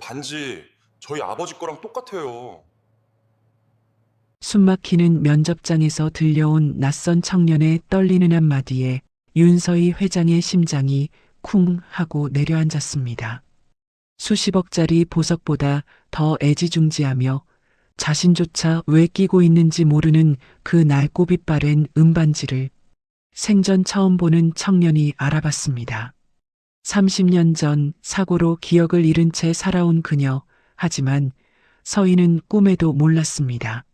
반지 저희 아버지 거랑 똑같아요. 숨막히는 면접장에서 들려온 낯선 청년의 떨리는 한마디에 윤서희 회장의 심장이 쿵 하고 내려앉았습니다. 수십억짜리 보석보다 더 애지중지하며 자신조차 왜 끼고 있는지 모르는 그 날고빛 바랜 은반지를 생전 처음 보는 청년이 알아봤습니다. 30년 전 사고로 기억을 잃은 채 살아온 그녀, 하지만 서희는 꿈에도 몰랐습니다.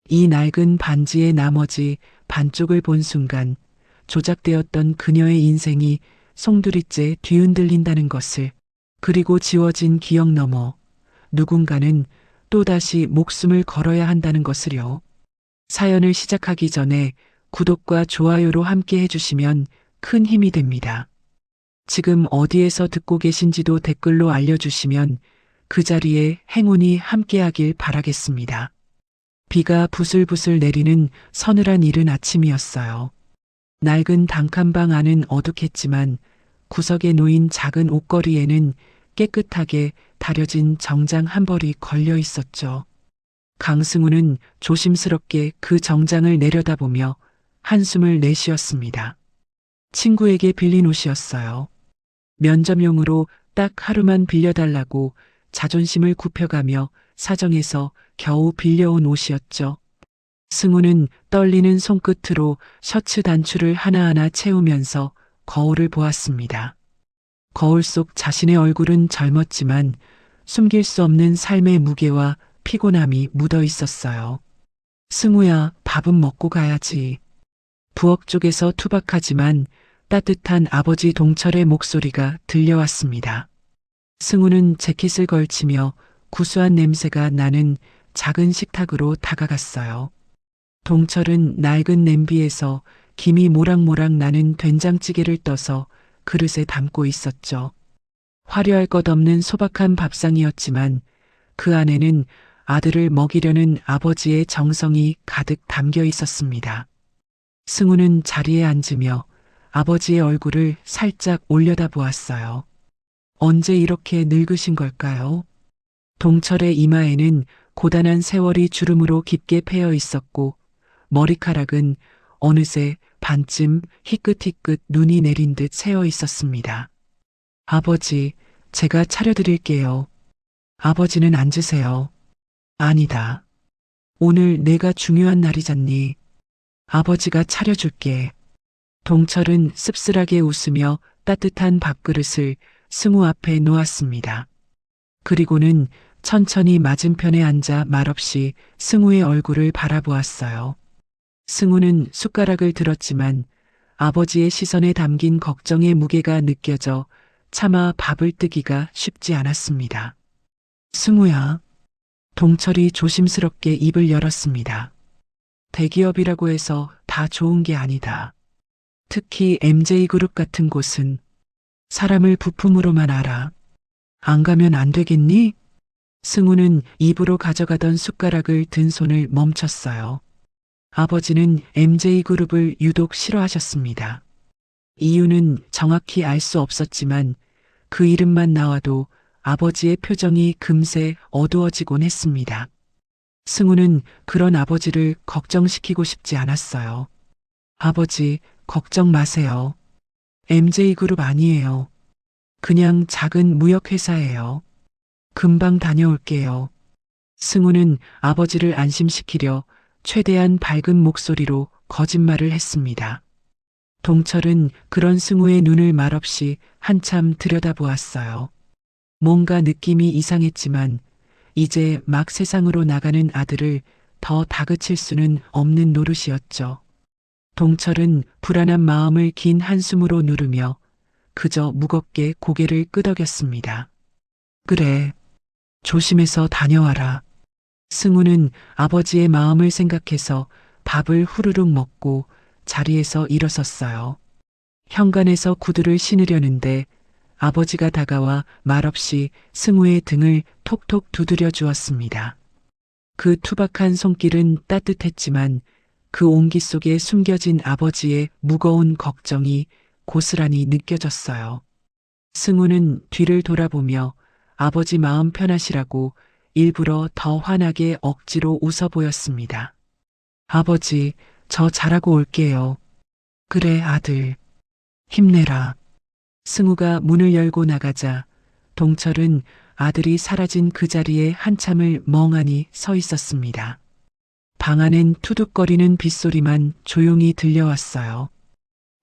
이 낡은 반지의 나머지 반쪽을 본 순간 조작되었던 그녀의 인생이 송두리째 뒤흔들린다는 것을, 그리고 지워진 기억 너머 누군가는 또다시 목숨을 걸어야 한다는 것을요. 사연을 시작하기 전에 구독과 좋아요로 함께 해주시면 큰 힘이 됩니다. 지금 어디에서 듣고 계신지도 댓글로 알려주시면 그 자리에 행운이 함께하길 바라겠습니다. 비가 부슬부슬 내리는 서늘한 이른 아침이었어요. 낡은 단칸방 안은 어둑했지만 구석에 놓인 작은 옷걸이에는 깨끗하게 다려진 정장 한 벌이 걸려 있었죠. 강승우는 조심스럽게 그 정장을 내려다보며 한숨을 내쉬었습니다. 친구에게 빌린 옷이었어요. 면접용으로 딱 하루만 빌려달라고 자존심을 굽혀가며 사정해서 겨우 빌려온 옷이었죠. 승우는 떨리는 손끝으로 셔츠 단추를 하나하나 채우면서 거울을 보았습니다. 거울 속 자신의 얼굴은 젊었지만 숨길 수 없는 삶의 무게와 피곤함이 묻어 있었어요. 승우야, 밥은 먹고 가야지. 부엌 쪽에서 투박하지만 따뜻한 아버지 동철의 목소리가 들려왔습니다. 승우는 재킷을 걸치며 구수한 냄새가 나는 작은 식탁으로 다가갔어요. 동철은 낡은 냄비에서 김이 모락모락 나는 된장찌개를 떠서 그릇에 담고 있었죠. 화려할 것 없는 소박한 밥상이었지만 그 안에는 아들을 먹이려는 아버지의 정성이 가득 담겨 있었습니다. 승우는 자리에 앉으며 아버지의 얼굴을 살짝 올려다 보았어요. 언제 이렇게 늙으신 걸까요? 동철의 이마에는 고단한 세월이 주름으로 깊게 패여 있었고 머리카락은 어느새 반쯤 희끗희끗 눈이 내린 듯 새어 있었습니다. 아버지, 제가 차려드릴게요. 아버지는 앉으세요. 아니다. 오늘 내가 중요한 날이잖니. 아버지가 차려줄게. 동철은 씁쓸하게 웃으며 따뜻한 밥그릇을 승우 앞에 놓았습니다. 그리고는 천천히 맞은편에 앉아 말없이 승우의 얼굴을 바라보았어요. 승우는 숟가락을 들었지만 아버지의 시선에 담긴 걱정의 무게가 느껴져 차마 밥을 뜨기가 쉽지 않았습니다. 승우야. 동철이 조심스럽게 입을 열었습니다. 대기업이라고 해서 다 좋은 게 아니다. 특히 MJ그룹 같은 곳은 사람을 부품으로만 알아. 안 가면 안 되겠니? 승우는 입으로 가져가던 숟가락을 든 손을 멈췄어요. 아버지는 MJ그룹을 유독 싫어하셨습니다. 이유는 정확히 알 수 없었지만 그 이름만 나와도 아버지의 표정이 금세 어두워지곤 했습니다. 승우는 그런 아버지를 걱정시키고 싶지 않았어요. 아버지, 걱정 마세요. MJ그룹 아니에요. 그냥 작은 무역회사예요. 금방 다녀올게요. 승우는 아버지를 안심시키려 최대한 밝은 목소리로 거짓말을 했습니다. 동철은 그런 승우의 눈을 말없이 한참 들여다보았어요. 뭔가 느낌이 이상했지만 이제 막 세상으로 나가는 아들을 더 다그칠 수는 없는 노릇이었죠. 동철은 불안한 마음을 긴 한숨으로 누르며 그저 무겁게 고개를 끄덕였습니다. 그래, 조심해서 다녀와라. 승우는 아버지의 마음을 생각해서 밥을 후루룩 먹고 자리에서 일어섰어요. 현관에서 구두를 신으려는데 아버지가 다가와 말없이 승우의 등을 톡톡 두드려 주었습니다. 그 투박한 손길은 따뜻했지만 그 온기 속에 숨겨진 아버지의 무거운 걱정이 고스란히 느껴졌어요. 승우는 뒤를 돌아보며 아버지 마음 편하시라고 일부러 더 환하게 억지로 웃어 보였습니다. 아버지, 저 잘하고 올게요. 그래, 아들. 힘내라. 승우가 문을 열고 나가자 동철은 아들이 사라진 그 자리에 한참을 멍하니 서 있었습니다. 방 안엔 투둑거리는 빗소리만 조용히 들려왔어요.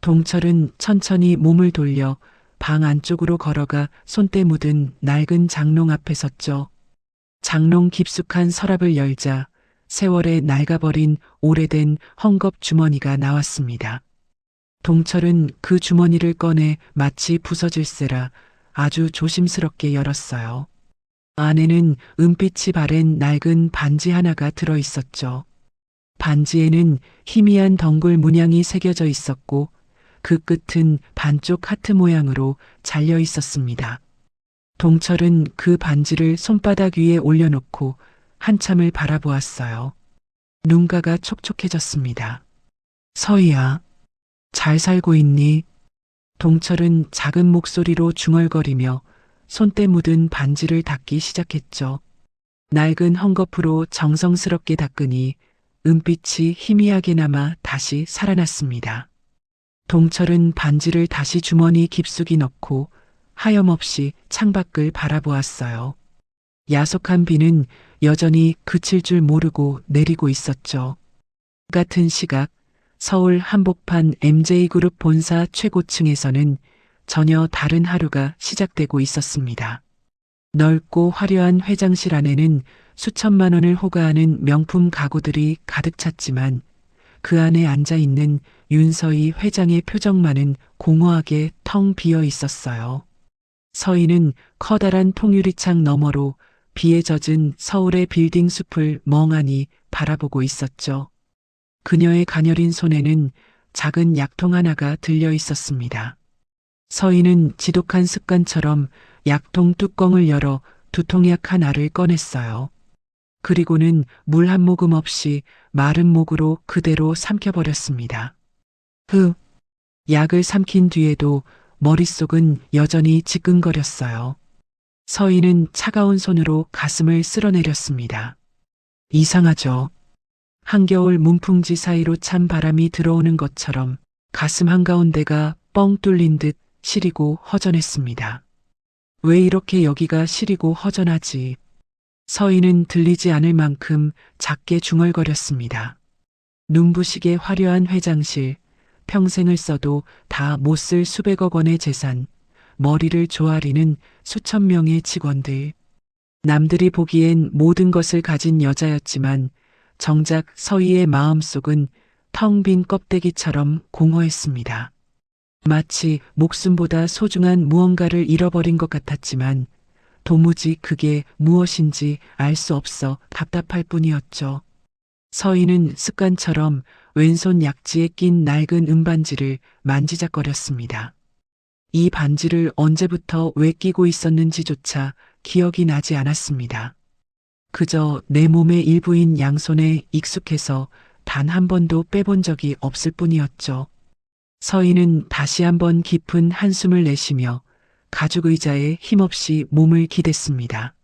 동철은 천천히 몸을 돌려 방 안쪽으로 걸어가 손때 묻은 낡은 장롱 앞에 섰죠. 장롱 깊숙한 서랍을 열자 세월에 낡아버린 오래된 헝겊 주머니가 나왔습니다. 동철은 그 주머니를 꺼내 마치 부서질세라 아주 조심스럽게 열었어요. 안에는 은빛이 바랜 낡은 반지 하나가 들어 있었죠. 반지에는 희미한 덩굴 문양이 새겨져 있었고 그 끝은 반쪽 하트 모양으로 잘려 있었습니다. 동철은 그 반지를 손바닥 위에 올려놓고 한참을 바라보았어요. 눈가가 촉촉해졌습니다. 서희야, 잘 살고 있니? 동철은 작은 목소리로 중얼거리며 손때 묻은 반지를 닦기 시작했죠. 낡은 헝겊으로 정성스럽게 닦으니 은빛이 희미하게 남아 다시 살아났습니다. 동철은 반지를 다시 주머니 깊숙이 넣고 하염없이 창밖을 바라보았어요. 야속한 비는 여전히 그칠 줄 모르고 내리고 있었죠. 같은 시각 서울 한복판 MJ그룹 본사 최고층에서는 전혀 다른 하루가 시작되고 있었습니다. 넓고 화려한 회장실 안에는 수천만 원을 호가하는 명품 가구들이 가득 찼지만 그 안에 앉아 있는 윤서희 회장의 표정만은 공허하게 텅 비어 있었어요. 서희는 커다란 통유리창 너머로 비에 젖은 서울의 빌딩 숲을 멍하니 바라보고 있었죠. 그녀의 가녀린 손에는 작은 약통 하나가 들려 있었습니다. 서희는 지독한 습관처럼 약통 뚜껑을 열어 두통약 하나를 꺼냈어요. 그리고는 물 한 모금 없이 마른 목으로 그대로 삼켜버렸습니다. 약을 삼킨 뒤에도 머릿속은 여전히 지끈거렸어요. 서희는 차가운 손으로 가슴을 쓸어내렸습니다. 이상하죠. 한겨울 문풍지 사이로 찬 바람이 들어오는 것처럼 가슴 한가운데가 뻥 뚫린 듯 시리고 허전했습니다. 왜 이렇게 여기가 시리고 허전하지? 서희는 들리지 않을 만큼 작게 중얼거렸습니다. 눈부시게 화려한 회장실, 평생을 써도 다 못 쓸 수백억 원의 재산, 머리를 조아리는 수천 명의 직원들. 남들이 보기엔 모든 것을 가진 여자였지만 정작 서희의 마음속은 텅 빈 껍데기처럼 공허했습니다. 마치 목숨보다 소중한 무언가를 잃어버린 것 같았지만 도무지 그게 무엇인지 알 수 없어 답답할 뿐이었죠. 서희는 습관처럼 왼손 약지에 낀 낡은 은반지를 만지작거렸습니다. 이 반지를 언제부터 왜 끼고 있었는지조차 기억이 나지 않았습니다. 그저 내 몸의 일부인 양손에 익숙해서 단 한 번도 빼본 적이 없을 뿐이었죠. 서희는 다시 한번 깊은 한숨을 내쉬며 가죽 의자에 힘없이 몸을 기댔습니다.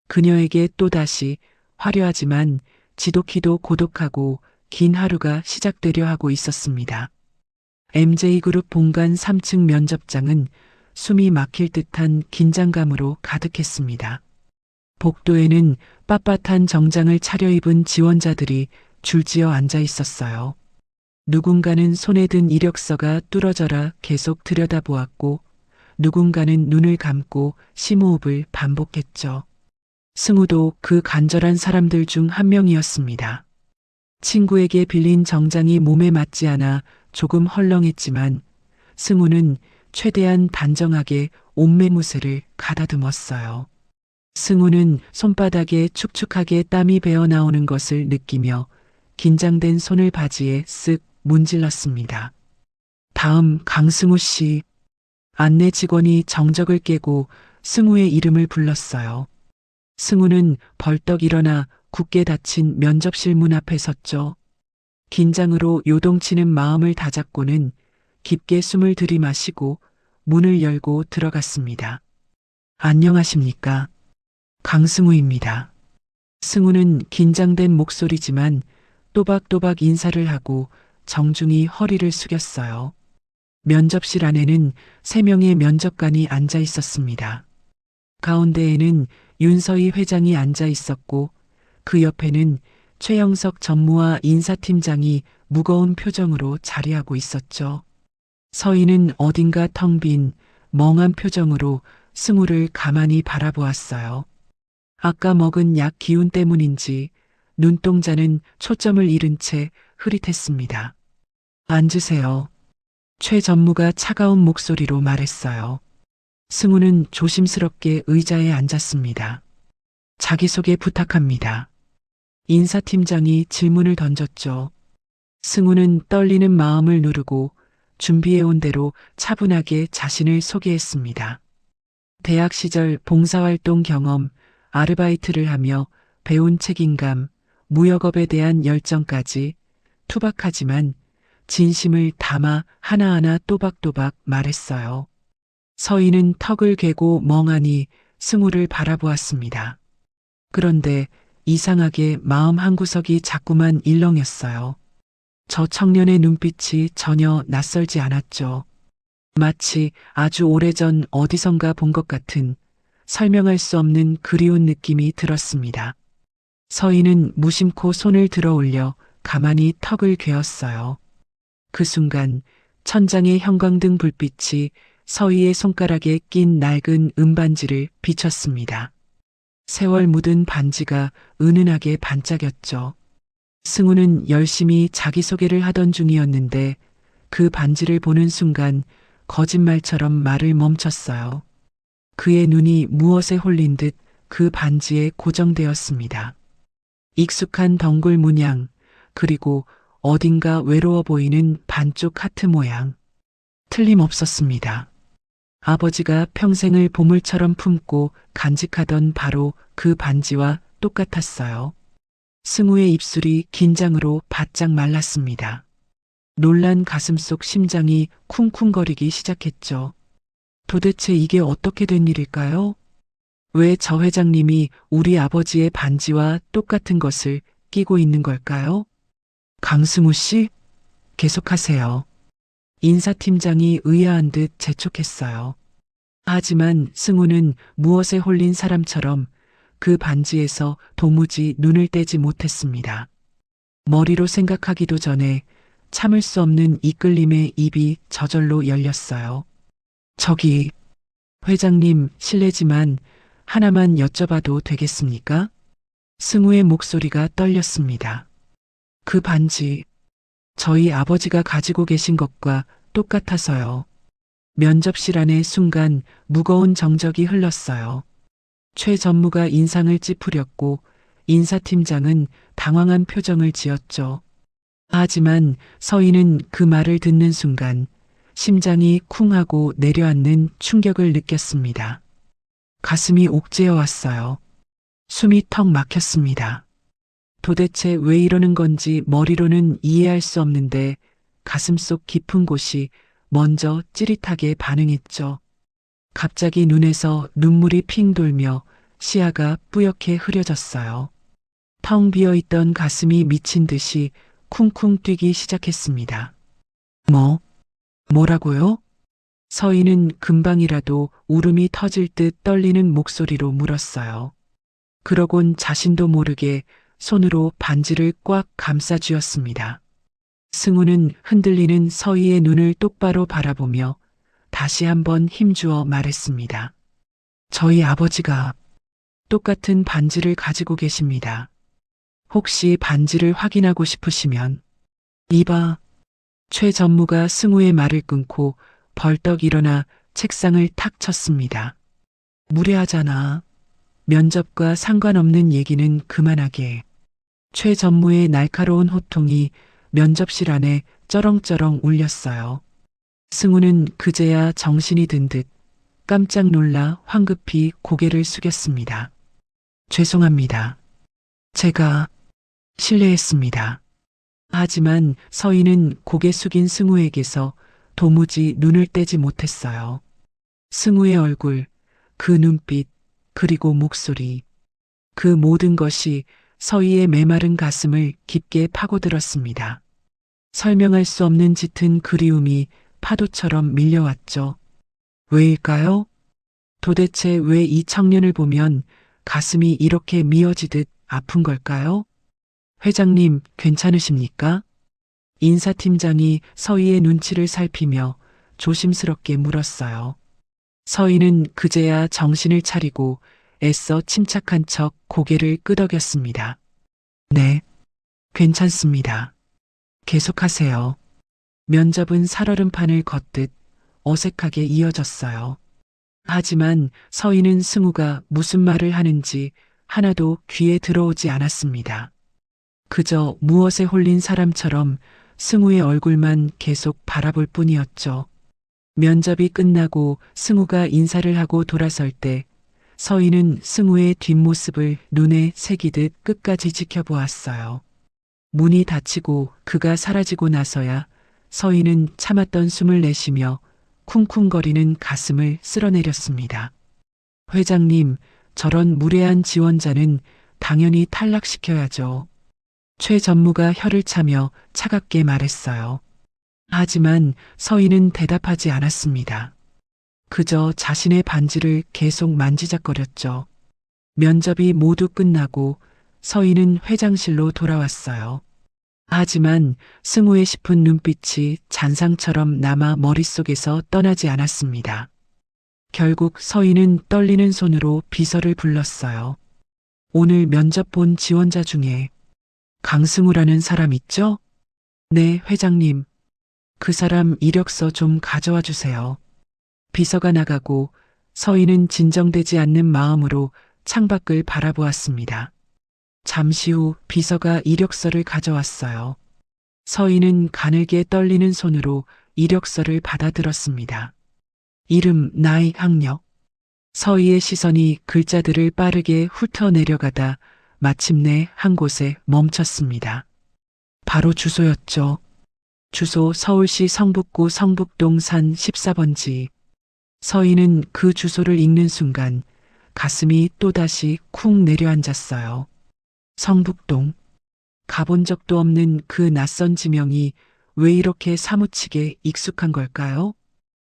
그녀에게 또다시 화려하지만 지독히도 고독하고 긴 하루가 시작되려 하고 있었습니다. MJ그룹 본관 3층 면접장은 숨이 막힐 듯한 긴장감으로 가득했습니다. 복도에는 빳빳한 정장을 차려입은 지원자들이 줄지어 앉아 있었어요. 누군가는 손에 든 이력서가 뚫어져라 계속 들여다보았고 누군가는 눈을 감고 심호흡을 반복했죠. 승우도 그 간절한 사람들 중 한 명이었습니다. 친구에게 빌린 정장이 몸에 맞지 않아 조금 헐렁했지만 승우는 최대한 단정하게 옷매무새를 가다듬었어요. 승우는 손바닥에 축축하게 땀이 배어 나오는 것을 느끼며 긴장된 손을 바지에 쓱 문질렀습니다. 다음 강승우 씨. 안내 직원이 정적을 깨고 승우의 이름을 불렀어요. 승우는 벌떡 일어나 굳게 닫힌 면접실 문 앞에 섰죠. 긴장으로 요동치는 마음을 다잡고는 깊게 숨을 들이마시고 문을 열고 들어갔습니다. 안녕하십니까? 강승우입니다. 승우는 긴장된 목소리지만 또박또박 인사를 하고 정중히 허리를 숙였어요. 면접실 안에는 3명의 면접관이 앉아 있었습니다. 가운데에는 윤서희 회장이 앉아 있었고 그 옆에는 최영석 전무와 인사팀장이 무거운 표정으로 자리하고 있었죠. 서희는 어딘가 텅 빈 멍한 표정으로 승우를 가만히 바라보았어요. 아까 먹은 약 기운 때문인지 눈동자는 초점을 잃은 채 흐릿했습니다. 앉으세요. 최 전무가 차가운 목소리로 말했어요. 승우는 조심스럽게 의자에 앉았습니다. 자기소개 부탁합니다. 인사팀장이 질문을 던졌죠. 승우는 떨리는 마음을 누르고 준비해온 대로 차분하게 자신을 소개했습니다. 대학 시절 봉사활동 경험, 아르바이트를 하며 배운 책임감, 무역업에 대한 열정까지 투박하지만 진심을 담아 하나하나 또박또박 말했어요. 서희는 턱을 괴고 멍하니 승우를 바라보았습니다. 그런데 이상하게 마음 한구석이 자꾸만 일렁였어요. 저 청년의 눈빛이 전혀 낯설지 않았죠. 마치 아주 오래전 어디선가 본 것 같은 설명할 수 없는 그리운 느낌이 들었습니다. 서희는 무심코 손을 들어 올려 가만히 턱을 괴었어요. 그 순간 천장의 형광등 불빛이 서희의 손가락에 낀 낡은 은반지를 비췄습니다. 세월 묻은 반지가 은은하게 반짝였죠. 승우는 열심히 자기소개를 하던 중이었는데 그 반지를 보는 순간 거짓말처럼 말을 멈췄어요. 그의 눈이 무엇에 홀린 듯 그 반지에 고정되었습니다. 익숙한 덩굴 문양, 그리고 어딘가 외로워 보이는 반쪽 하트 모양. 틀림없었습니다. 아버지가 평생을 보물처럼 품고 간직하던 바로 그 반지와 똑같았어요. 승우의 입술이 긴장으로 바짝 말랐습니다. 놀란 가슴속 심장이 쿵쿵거리기 시작했죠. 도대체 이게 어떻게 된 일일까요? 왜 저 회장님이 우리 아버지의 반지와 똑같은 것을 끼고 있는 걸까요? 강승우 씨, 계속하세요. 인사팀장이 의아한 듯 재촉했어요. 하지만 승우는 무엇에 홀린 사람처럼 그 반지에서 도무지 눈을 떼지 못했습니다. 머리로 생각하기도 전에 참을 수 없는 이끌림에 입이 저절로 열렸어요. 저기, 회장님, 실례지만 하나만 여쭤봐도 되겠습니까? 승우의 목소리가 떨렸습니다. 그 반지, 저희 아버지가 가지고 계신 것과 똑같아서요. 면접실 안에 순간 무거운 정적이 흘렀어요. 최 전무가 인상을 찌푸렸고 인사팀장은 당황한 표정을 지었죠. 하지만 서희는 그 말을 듣는 순간 심장이 쿵 하고 내려앉는 충격을 느꼈습니다. 가슴이 옥죄어 왔어요. 숨이 턱 막혔습니다. 도대체 왜 이러는 건지 머리로는 이해할 수 없는데 가슴속 깊은 곳이 먼저 찌릿하게 반응했죠. 갑자기 눈에서 눈물이 핑 돌며 시야가 뿌옇게 흐려졌어요. 텅 비어있던 가슴이 미친 듯이 쿵쿵 뛰기 시작했습니다. 뭐라고요? 서희는 금방이라도 울음이 터질 듯 떨리는 목소리로 물었어요. 그러곤 자신도 모르게 손으로 반지를 꽉 감싸 쥐었습니다. 승우는 흔들리는 서희의 눈을 똑바로 바라보며 다시 한번 힘주어 말했습니다. 저희 아버지가 똑같은 반지를 가지고 계십니다. 혹시 반지를 확인하고 싶으시면 이봐. 최 전무가 승우의 말을 끊고 벌떡 일어나 책상을 탁 쳤습니다. 무례하잖아. 면접과 상관없는 얘기는 그만하게. 최 전무의 날카로운 호통이 면접실 안에 쩌렁쩌렁 울렸어요. 승우는 그제야 정신이 든 듯 깜짝 놀라 황급히 고개를 숙였습니다. 죄송합니다. 제가 실례했습니다. 하지만 서희는 고개 숙인 승우에게서 도무지 눈을 떼지 못했어요. 승우의 얼굴, 그 눈빛, 그리고 목소리. 그 모든 것이 서희의 메마른 가슴을 깊게 파고들었습니다. 설명할 수 없는 짙은 그리움이 파도처럼 밀려왔죠. 왜일까요? 도대체 왜 이 청년을 보면 가슴이 이렇게 미어지듯 아픈 걸까요? 회장님, 괜찮으십니까? 인사팀장이 서희의 눈치를 살피며 조심스럽게 물었어요. 서희는 그제야 정신을 차리고 애써 침착한 척 고개를 끄덕였습니다. 네, 괜찮습니다. 계속하세요. 면접은 살얼음판을 걷듯 어색하게 이어졌어요. 하지만 서희는 승우가 무슨 말을 하는지 하나도 귀에 들어오지 않았습니다. 그저 무엇에 홀린 사람처럼 승우의 얼굴만 계속 바라볼 뿐이었죠. 면접이 끝나고 승우가 인사를 하고 돌아설 때 서희는 승우의 뒷모습을 눈에 새기듯 끝까지 지켜보았어요. 문이 닫히고 그가 사라지고 나서야 서희는 참았던 숨을 내쉬며 쿵쿵거리는 가슴을 쓸어내렸습니다. 회장님, 저런 무례한 지원자는 당연히 탈락시켜야죠. 최 전무가 혀를 차며 차갑게 말했어요. 하지만 서희는 대답하지 않았습니다. 그저 자신의 반지를 계속 만지작거렸죠. 면접이 모두 끝나고 서희는 회장실로 돌아왔어요. 하지만 승우의 싶은 눈빛이 잔상처럼 남아 머릿속에서 떠나지 않았습니다. 결국 서희는 떨리는 손으로 비서를 불렀어요. 오늘 면접 본 지원자 중에 강승우라는 사람 있죠? 네, 회장님. 그 사람 이력서 좀 가져와 주세요. 비서가 나가고 서희는 진정되지 않는 마음으로 창밖을 바라보았습니다. 잠시 후 비서가 이력서를 가져왔어요. 서희는 가늘게 떨리는 손으로 이력서를 받아들었습니다. 이름, 나이, 학력. 서희의 시선이 글자들을 빠르게 훑어 내려가다 마침내 한 곳에 멈췄습니다. 바로 주소였죠. 주소 서울시 성북구 성북동 산 14번지. 서희는 그 주소를 읽는 순간 가슴이 또다시 쿵 내려앉았어요. 성북동. 가본 적도 없는 그 낯선 지명이 왜 이렇게 사무치게 익숙한 걸까요?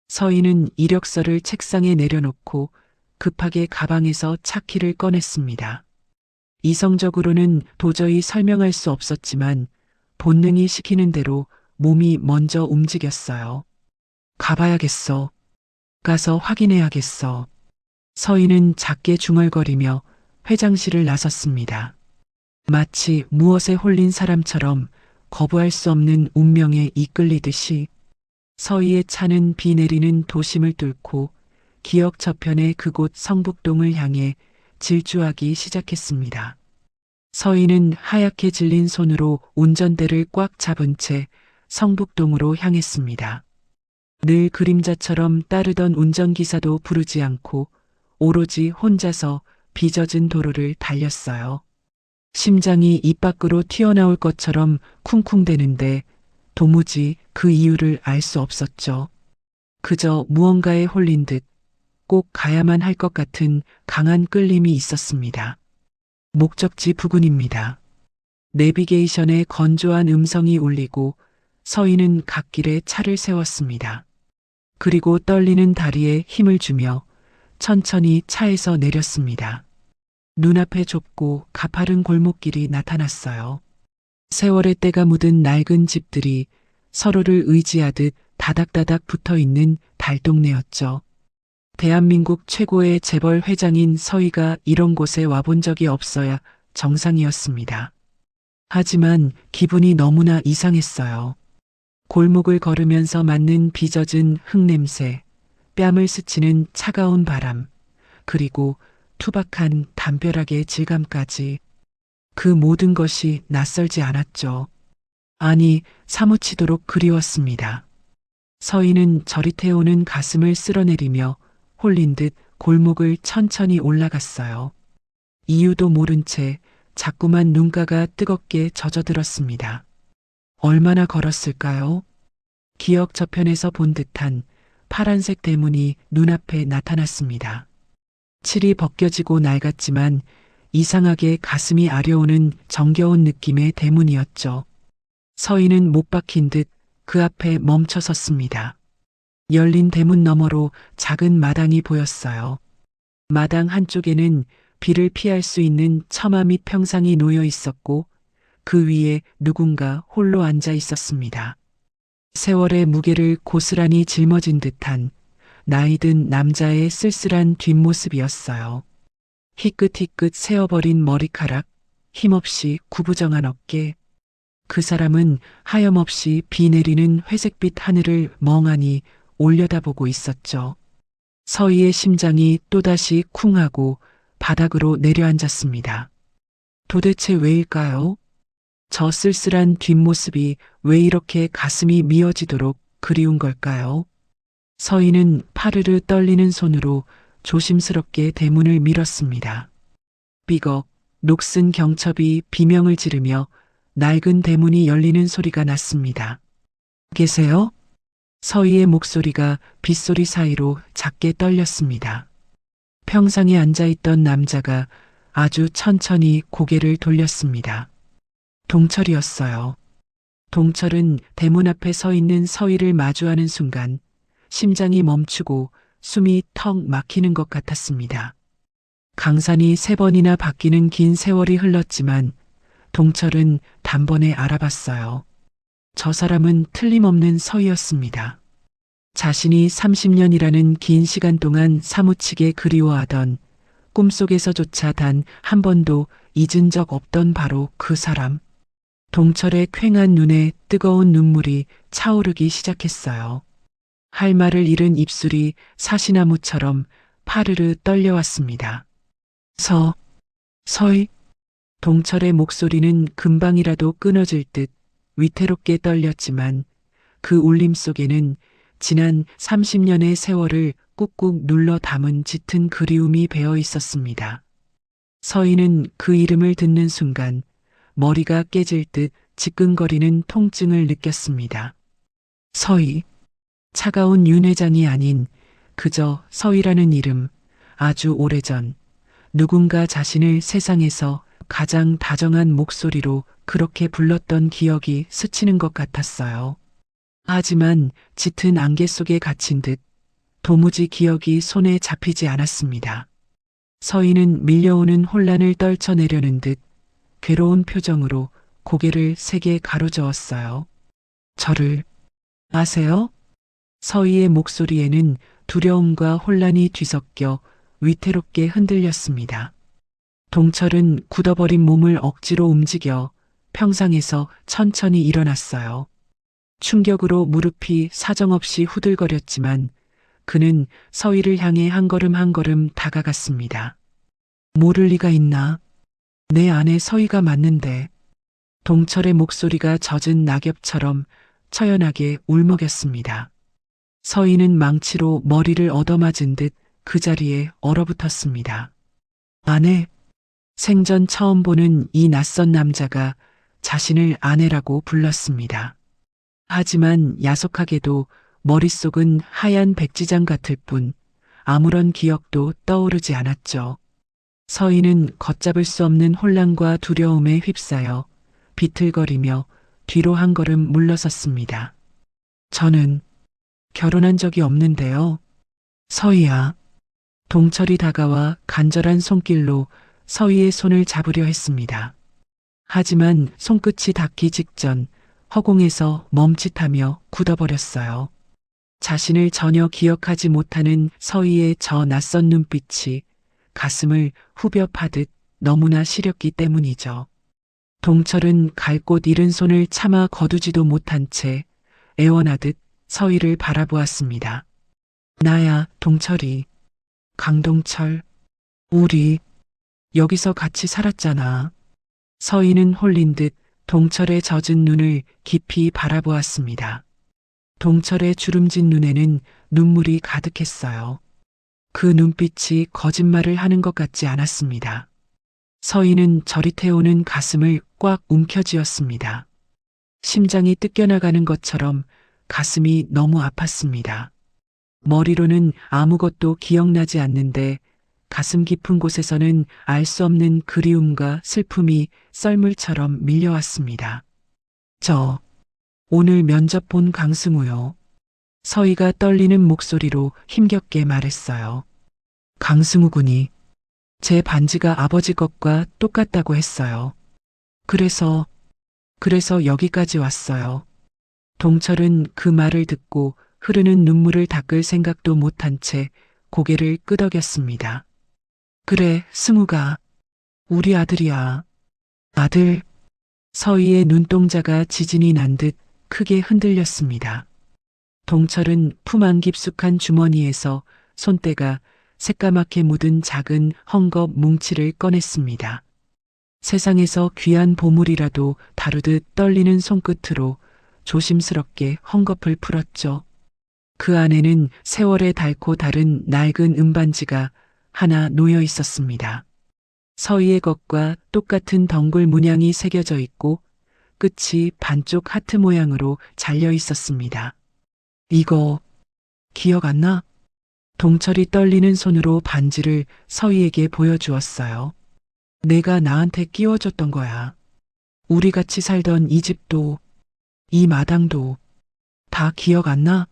서희는 이력서를 책상에 내려놓고 급하게 가방에서 차키를 꺼냈습니다. 이성적으로는 도저히 설명할 수 없었지만 본능이 시키는 대로 몸이 먼저 움직였어요. 가봐야겠어. 가서 확인해야겠어. 서희는 작게 중얼거리며 회장실을 나섰습니다. 마치 무엇에 홀린 사람처럼 거부할 수 없는 운명에 이끌리듯이 서희의 차는 비 내리는 도심을 뚫고 기억 저편의 그곳 성북동을 향해 질주하기 시작했습니다. 서희는 하얗게 질린 손으로 운전대를 꽉 잡은 채 성북동으로 향했습니다. 늘 그림자처럼 따르던 운전기사도 부르지 않고 오로지 혼자서 비젖은 도로를 달렸어요. 심장이 입 밖으로 튀어나올 것처럼 쿵쿵대는데 도무지 그 이유를 알 수 없었죠. 그저 무언가에 홀린 듯 꼭 가야만 할 것 같은 강한 끌림이 있었습니다. 목적지 부근입니다. 내비게이션의 건조한 음성이 울리고 서희는 갓길에 차를 세웠습니다. 그리고 떨리는 다리에 힘을 주며 천천히 차에서 내렸습니다. 눈앞에 좁고 가파른 골목길이 나타났어요. 세월의 때가 묻은 낡은 집들이 서로를 의지하듯 다닥다닥 붙어있는 달동네였죠. 대한민국 최고의 재벌 회장인 서희가 이런 곳에 와본 적이 없어야 정상이었습니다. 하지만 기분이 너무나 이상했어요. 골목을 걸으면서 맡는 비젖은 흙냄새, 뺨을 스치는 차가운 바람, 그리고 투박한 담벼락의 질감까지 그 모든 것이 낯설지 않았죠. 아니, 사무치도록 그리웠습니다. 서희는 저릿해오는 가슴을 쓸어내리며 홀린 듯 골목을 천천히 올라갔어요. 이유도 모른 채 자꾸만 눈가가 뜨겁게 젖어들었습니다. 얼마나 걸었을까요? 기억 저편에서 본 듯한 파란색 대문이 눈앞에 나타났습니다. 칠이 벗겨지고 낡았지만 이상하게 가슴이 아려오는 정겨운 느낌의 대문이었죠. 서희는 못 박힌 듯 그 앞에 멈춰 섰습니다. 열린 대문 너머로 작은 마당이 보였어요. 마당 한쪽에는 비를 피할 수 있는 처마 및 평상이 놓여 있었고 그 위에 누군가 홀로 앉아 있었습니다. 세월의 무게를 고스란히 짊어진 듯한 나이든 남자의 쓸쓸한 뒷모습이었어요. 희끗희끗 세어버린 머리카락, 힘없이 구부정한 어깨. 그 사람은 하염없이 비 내리는 회색빛 하늘을 멍하니 올려다보고 있었죠. 서희의 심장이 또다시 쿵하고 바닥으로 내려앉았습니다. 도대체 왜일까요? 저 쓸쓸한 뒷모습이 왜 이렇게 가슴이 미어지도록 그리운 걸까요? 서희는 파르르 떨리는 손으로 조심스럽게 대문을 밀었습니다. 삐걱, 녹슨 경첩이 비명을 지르며 낡은 대문이 열리는 소리가 났습니다. 계세요? 서희의 목소리가 빗소리 사이로 작게 떨렸습니다. 평상에 앉아있던 남자가 아주 천천히 고개를 돌렸습니다. 동철이었어요. 동철은 대문 앞에 서 있는 서희를 마주하는 순간 심장이 멈추고 숨이 턱 막히는 것 같았습니다. 강산이 3번이나 바뀌는 긴 세월이 흘렀지만 동철은 단번에 알아봤어요. 저 사람은 틀림없는 서희였습니다. 자신이 30년이라는 긴 시간 동안 사무치게 그리워하던 꿈속에서조차 단 한 번도 잊은 적 없던 바로 그 사람. 동철의 퀭한 눈에 뜨거운 눈물이 차오르기 시작했어요. 할 말을 잃은 입술이 사시나무처럼 파르르 떨려왔습니다. 서희. 동철의 목소리는 금방이라도 끊어질 듯 위태롭게 떨렸지만 그 울림 속에는 지난 30년의 세월을 꾹꾹 눌러 담은 짙은 그리움이 배어 있었습니다. 서희는 그 이름을 듣는 순간 머리가 깨질 듯 지끈거리는 통증을 느꼈습니다. 서희. 차가운 윤 회장이 아닌 그저 서희라는 이름, 아주 오래전 누군가 자신을 세상에서 가장 다정한 목소리로 그렇게 불렀던 기억이 스치는 것 같았어요. 하지만 짙은 안개 속에 갇힌 듯 도무지 기억이 손에 잡히지 않았습니다. 서희는 밀려오는 혼란을 떨쳐내려는 듯 괴로운 표정으로 고개를 세게 가로저었어요. 저를 아세요? 서희의 목소리에는 두려움과 혼란이 뒤섞여 위태롭게 흔들렸습니다. 동철은 굳어버린 몸을 억지로 움직여 평상에서 천천히 일어났어요. 충격으로 무릎이 사정없이 후들거렸지만 그는 서희를 향해 한 걸음 한 걸음 다가갔습니다. 모를 리가 있나? 내 안에 서희가 맞는데. 동철의 목소리가 젖은 낙엽처럼 처연하게 울먹였습니다. 서희는 망치로 머리를 얻어맞은 듯 그 자리에 얼어붙었습니다. 아내. 생전 처음 보는 이 낯선 남자가 자신을 아내라고 불렀습니다. 하지만 야속하게도 머릿속은 하얀 백지장 같을 뿐 아무런 기억도 떠오르지 않았죠. 서희는 걷잡을 수 없는 혼란과 두려움에 휩싸여 비틀거리며 뒤로 한 걸음 물러섰습니다. 저는 결혼한 적이 없는데요. 서희야. 동철이 다가와 간절한 손길로 서희의 손을 잡으려 했습니다. 하지만 손끝이 닿기 직전 허공에서 멈칫하며 굳어버렸어요. 자신을 전혀 기억하지 못하는 서희의 저 낯선 눈빛이 가슴을 후벼 파듯 너무나 시렸기 때문이죠. 동철은 갈 곳 잃은 손을 차마 거두지도 못한 채 애원하듯 서희를 바라보았습니다. 나야, 동철이. 강동철. 우리 여기서 같이 살았잖아. 서희는 홀린 듯 동철의 젖은 눈을 깊이 바라보았습니다. 동철의 주름진 눈에는 눈물이 가득했어요. 그 눈빛이 거짓말을 하는 것 같지 않았습니다. 서희는 저릿해오는 가슴을 꽉 움켜쥐었습니다. 심장이 뜯겨나가는 것처럼 가슴이 너무 아팠습니다. 머리로는 아무것도 기억나지 않는데 가슴 깊은 곳에서는 알 수 없는 그리움과 슬픔이 썰물처럼 밀려왔습니다. 저 오늘 면접 본 강승우요. 서희가 떨리는 목소리로 힘겹게 말했어요. 강승우 군이 제 반지가 아버지 것과 똑같다고 했어요. 그래서 여기까지 왔어요. 동철은 그 말을 듣고 흐르는 눈물을 닦을 생각도 못한 채 고개를 끄덕였습니다. 그래, 승우가 우리 아들이야. 아들. 서희의 눈동자가 지진이 난 듯 크게 흔들렸습니다. 동철은 품 안 깊숙한 주머니에서 손때가 새까맣게 묻은 작은 헝겊 뭉치를 꺼냈습니다. 세상에서 귀한 보물이라도 다루듯 떨리는 손끝으로 조심스럽게 헝겊을 풀었죠. 그 안에는 세월의 닳고 다른 낡은 은반지가 하나 놓여 있었습니다. 서희의 것과 똑같은 덩굴 문양이 새겨져 있고 끝이 반쪽 하트 모양으로 잘려 있었습니다. 이거 기억 안 나? 동철이 떨리는 손으로 반지를 서희에게 보여주었어요. 내가 나한테 끼워줬던 거야. 우리 같이 살던 이 집도 이 마당도 다 기억 안 나?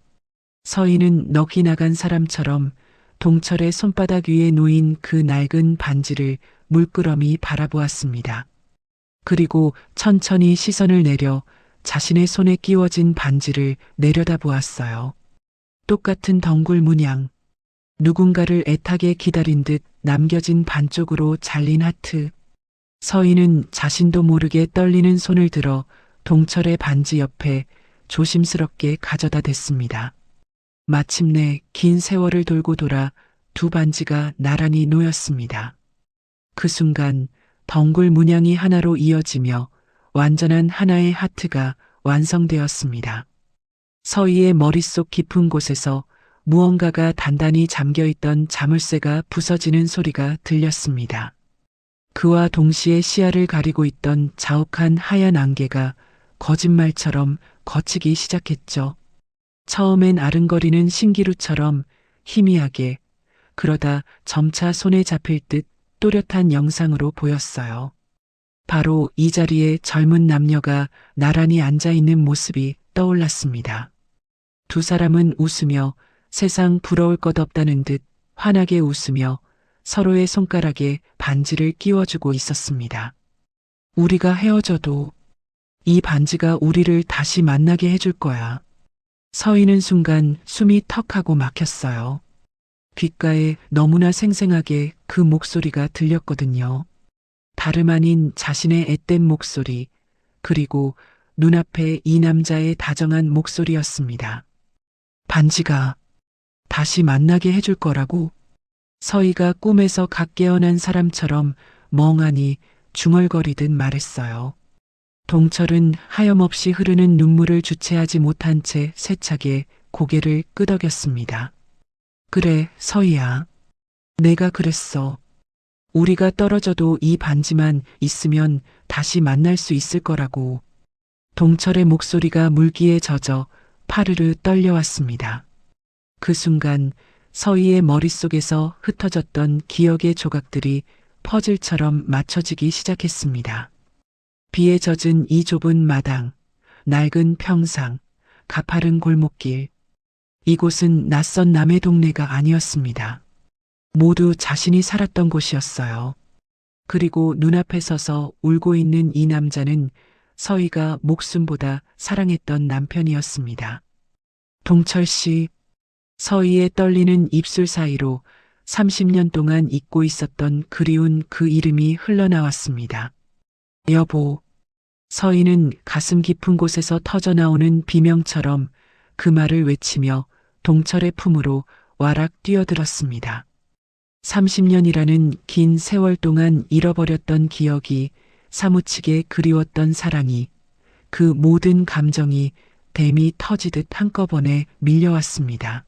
서희는 넋이 나간 사람처럼 동철의 손바닥 위에 놓인 그 낡은 반지를 물끄러미 바라보았습니다. 그리고 천천히 시선을 내려 자신의 손에 끼워진 반지를 내려다보았어요. 똑같은 덩굴 문양, 누군가를 애타게 기다린 듯 남겨진 반쪽으로 잘린 하트. 서희는 자신도 모르게 떨리는 손을 들어 동철의 반지 옆에 조심스럽게 가져다 댔습니다. 마침내 긴 세월을 돌고 돌아 두 반지가 나란히 놓였습니다. 그 순간 덩굴 문양이 하나로 이어지며 완전한 하나의 하트가 완성되었습니다. 서희의 머릿속 깊은 곳에서 무언가가 단단히 잠겨있던 자물쇠가 부서지는 소리가 들렸습니다. 그와 동시에 시야를 가리고 있던 자욱한 하얀 안개가 거짓말처럼 걷히기 시작했죠. 처음엔 아른거리는 신기루처럼 희미하게, 그러다 점차 손에 잡힐 듯 또렷한 영상으로 보였어요. 바로 이 자리에 젊은 남녀가 나란히 앉아있는 모습이 떠올랐습니다. 두 사람은 웃으며 세상 부러울 것 없다는 듯 환하게 웃으며 서로의 손가락에 반지를 끼워주고 있었습니다. 우리가 헤어져도 이 반지가 우리를 다시 만나게 해줄 거야. 서희는 순간 숨이 턱하고 막혔어요. 귓가에 너무나 생생하게 그 목소리가 들렸거든요. 다름 아닌 자신의 앳된 목소리, 그리고 눈앞에 이 남자의 다정한 목소리였습니다. 반지가 다시 만나게 해줄 거라고? 서희가 꿈에서 갓 깨어난 사람처럼 멍하니 중얼거리듯 말했어요. 동철은 하염없이 흐르는 눈물을 주체하지 못한 채 세차게 고개를 끄덕였습니다. 그래, 서희야. 내가 그랬어. 우리가 떨어져도 이 반지만 있으면 다시 만날 수 있을 거라고. 동철의 목소리가 물기에 젖어 파르르 떨려왔습니다. 그 순간 서희의 머릿속에서 흩어졌던 기억의 조각들이 퍼즐처럼 맞춰지기 시작했습니다. 비에 젖은 이 좁은 마당, 낡은 평상, 가파른 골목길. 이곳은 낯선 남의 동네가 아니었습니다. 모두 자신이 살았던 곳이었어요. 그리고 눈앞에 서서 울고 있는 이 남자는 서희가 목숨보다 사랑했던 남편이었습니다. 동철 씨, 서희의 떨리는 입술 사이로 30년 동안 잊고 있었던 그리운 그 이름이 흘러나왔습니다. 여보. 서희는 가슴 깊은 곳에서 터져나오는 비명처럼 그 말을 외치며 동철의 품으로 와락 뛰어들었습니다. 30년이라는 긴 세월 동안 잃어버렸던 기억이, 사무치게 그리웠던 사랑이, 그 모든 감정이 댐이 터지듯 한꺼번에 밀려왔습니다.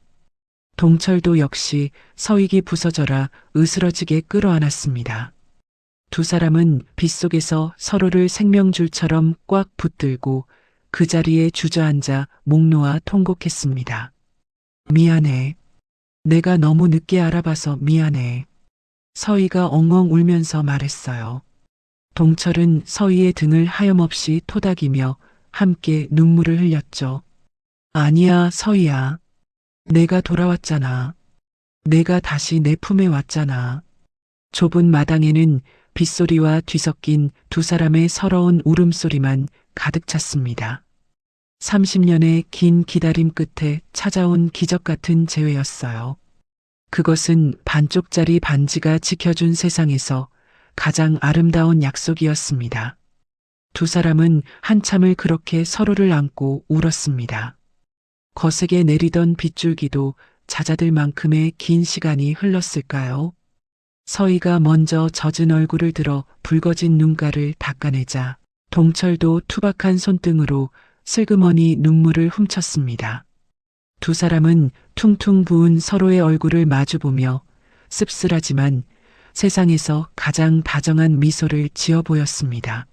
동철도 역시 서익이 부서져라 으스러지게 끌어안았습니다. 두 사람은 빗속에서 서로를 생명줄처럼 꽉 붙들고 그 자리에 주저앉아 목 놓아 통곡했습니다. 미안해. 내가 너무 늦게 알아봐서 미안해. 서희가 엉엉 울면서 말했어요. 동철은 서희의 등을 하염없이 토닥이며 함께 눈물을 흘렸죠. 아니야, 서희야. 내가 돌아왔잖아. 내가 다시 내 품에 왔잖아. 좁은 마당에는 빗소리와 뒤섞인 두 사람의 서러운 울음소리만 가득 찼습니다. 30년의 긴 기다림 끝에 찾아온 기적 같은 재회였어요. 그것은 반쪽짜리 반지가 지켜준 세상에서 가장 아름다운 약속이었습니다. 두 사람은 한참을 그렇게 서로를 안고 울었습니다. 거세게 내리던 빗줄기도 잦아들 만큼의 긴 시간이 흘렀을까요? 서희가 먼저 젖은 얼굴을 들어 붉어진 눈가를 닦아내자 동철도 투박한 손등으로 슬그머니 눈물을 훔쳤습니다. 두 사람은 퉁퉁 부은 서로의 얼굴을 마주보며 씁쓸하지만 세상에서 가장 다정한 미소를 지어 보였습니다.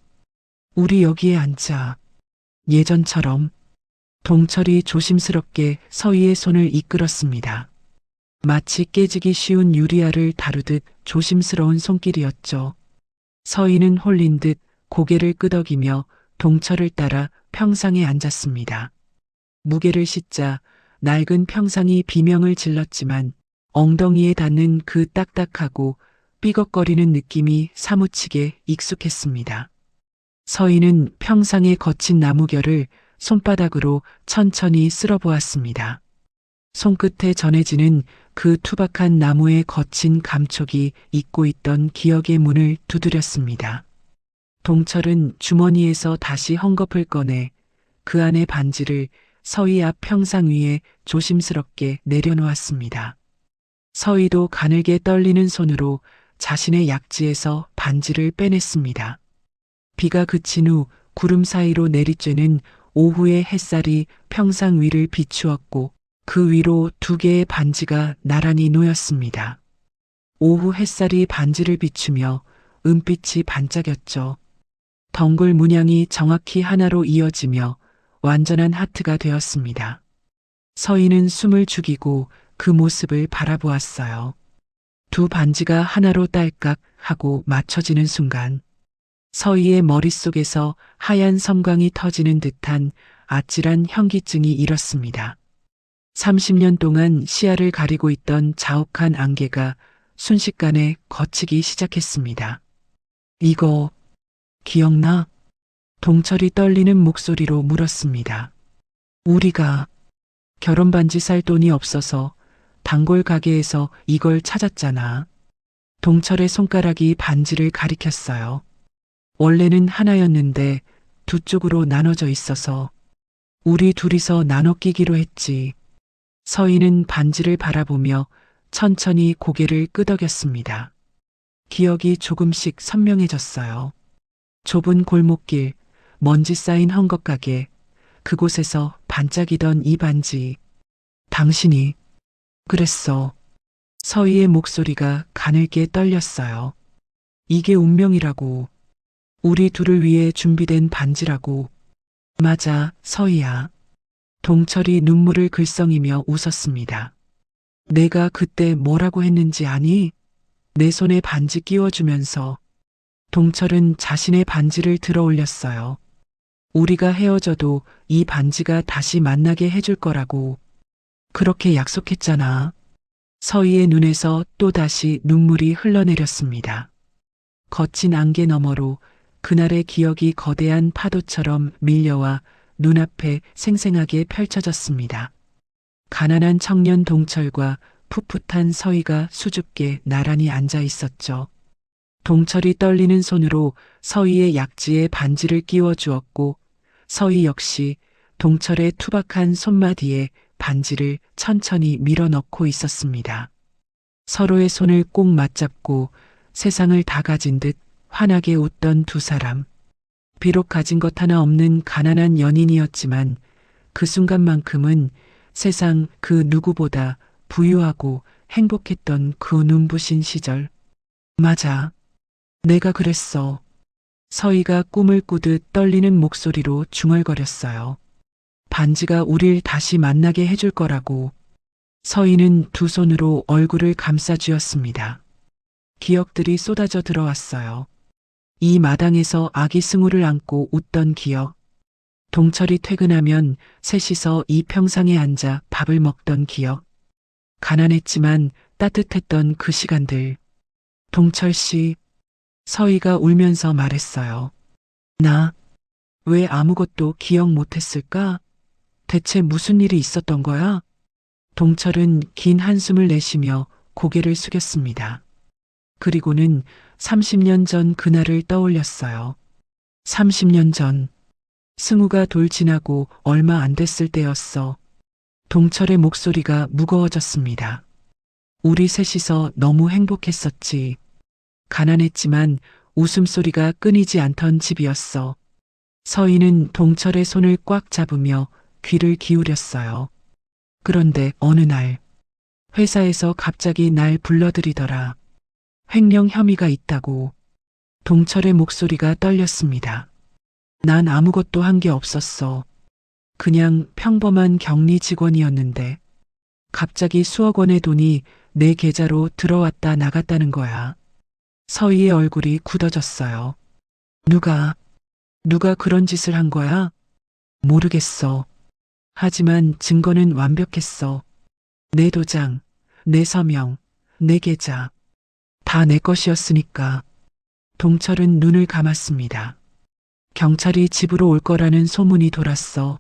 우리 여기에 앉자. 예전처럼. 동철이 조심스럽게 서희의 손을 이끌었습니다. 마치 깨지기 쉬운 유리알을 다루듯 조심스러운 손길이었죠. 서희는 홀린 듯 고개를 끄덕이며 동철을 따라 평상에 앉았습니다. 무게를 싣자 낡은 평상이 비명을 질렀지만 엉덩이에 닿는 그 딱딱하고 삐걱거리는 느낌이 사무치게 익숙했습니다. 서희는 평상의 거친 나무결을 손바닥으로 천천히 쓸어보았습니다. 손끝에 전해지는 그 투박한 나무의 거친 감촉이 잊고 있던 기억의 문을 두드렸습니다. 동철은 주머니에서 다시 헝겊을 꺼내 그 안의 반지를 서희 앞 평상 위에 조심스럽게 내려놓았습니다. 서희도 가늘게 떨리는 손으로 자신의 약지에서 반지를 빼냈습니다. 비가 그친 후 구름 사이로 내리쬐는 오후의 햇살이 평상 위를 비추었고 그 위로 두 개의 반지가 나란히 놓였습니다. 오후 햇살이 반지를 비추며 은빛이 반짝였죠. 덩굴 문양이 정확히 하나로 이어지며 완전한 하트가 되었습니다. 서희는 숨을 죽이고 그 모습을 바라보았어요. 두 반지가 하나로 딸깍 하고 맞춰지는 순간 서희의 머릿속에서 하얀 섬광이 터지는 듯한 아찔한 현기증이 일었습니다. 30년 동안 시야를 가리고 있던 자욱한 안개가 순식간에 걷히기 시작했습니다. 이거 기억나? 동철이 떨리는 목소리로 물었습니다. 우리가 결혼 반지 살 돈이 없어서 단골 가게에서 이걸 찾았잖아. 동철의 손가락이 반지를 가리켰어요. 원래는 하나였는데 두 쪽으로 나눠져 있어서 우리 둘이서 나눠 끼기로 했지. 서희는 반지를 바라보며 천천히 고개를 끄덕였습니다. 기억이 조금씩 선명해졌어요. 좁은 골목길, 먼지 쌓인 헝겊가게, 그곳에서 반짝이던 이 반지. 당신이 그랬어. 서희의 목소리가 가늘게 떨렸어요. 이게 운명이라고. 우리 둘을 위해 준비된 반지라고. 맞아, 서희야. 동철이 눈물을 글썽이며 웃었습니다. 내가 그때 뭐라고 했는지 아니? 내 손에 반지 끼워주면서. 동철은 자신의 반지를 들어 올렸어요. 우리가 헤어져도 이 반지가 다시 만나게 해줄 거라고. 그렇게 약속했잖아. 서희의 눈에서 또다시 눈물이 흘러내렸습니다. 거친 안개 너머로 그날의 기억이 거대한 파도처럼 밀려와 눈앞에 생생하게 펼쳐졌습니다. 가난한 청년 동철과 풋풋한 서희가 수줍게 나란히 앉아 있었죠. 동철이 떨리는 손으로 서희의 약지에 반지를 끼워 주었고 서희 역시 동철의 투박한 손마디에 반지를 천천히 밀어넣고 있었습니다. 서로의 손을 꼭 맞잡고 세상을 다 가진 듯 환하게 웃던 두 사람. 비록 가진 것 하나 없는 가난한 연인이었지만 그 순간만큼은 세상 그 누구보다 부유하고 행복했던 그 눈부신 시절. 맞아. 내가 그랬어. 서희가 꿈을 꾸듯 떨리는 목소리로 중얼거렸어요. 반지가 우릴 다시 만나게 해줄 거라고. 서희는 두 손으로 얼굴을 감싸 쥐었습니다. 기억들이 쏟아져 들어왔어요. 이 마당에서 아기 승우를 안고 웃던 기억. 동철이 퇴근하면 셋이서 이 평상에 앉아 밥을 먹던 기억. 가난했지만 따뜻했던 그 시간들. 동철 씨, 서희가 울면서 말했어요. 나 왜 아무것도 기억 못했을까? 대체 무슨 일이 있었던 거야? 동철은 긴 한숨을 내쉬며 고개를 숙였습니다. 그리고는 30년 전 그날을 떠올렸어요. 30년 전, 승우가 돌진하고 얼마 안 됐을 때였어. 동철의 목소리가 무거워졌습니다. 우리 셋이서 너무 행복했었지. 가난했지만 웃음소리가 끊이지 않던 집이었어. 서희는 동철의 손을 꽉 잡으며 귀를 기울였어요. 그런데 어느 날, 회사에서 갑자기 날 불러들이더라. 횡령 혐의가 있다고. 동철의 목소리가 떨렸습니다. 난 아무것도 한 게 없었어. 그냥 평범한 격리 직원이었는데 갑자기 수억 원의 돈이 내 계좌로 들어왔다 나갔다는 거야. 서희의 얼굴이 굳어졌어요. 누가 그런 짓을 한 거야? 모르겠어. 하지만 증거는 완벽했어. 내 도장, 내 서명, 내 계좌. 다 내 것이었으니까. 동철은 눈을 감았습니다. 경찰이 집으로 올 거라는 소문이 돌았어.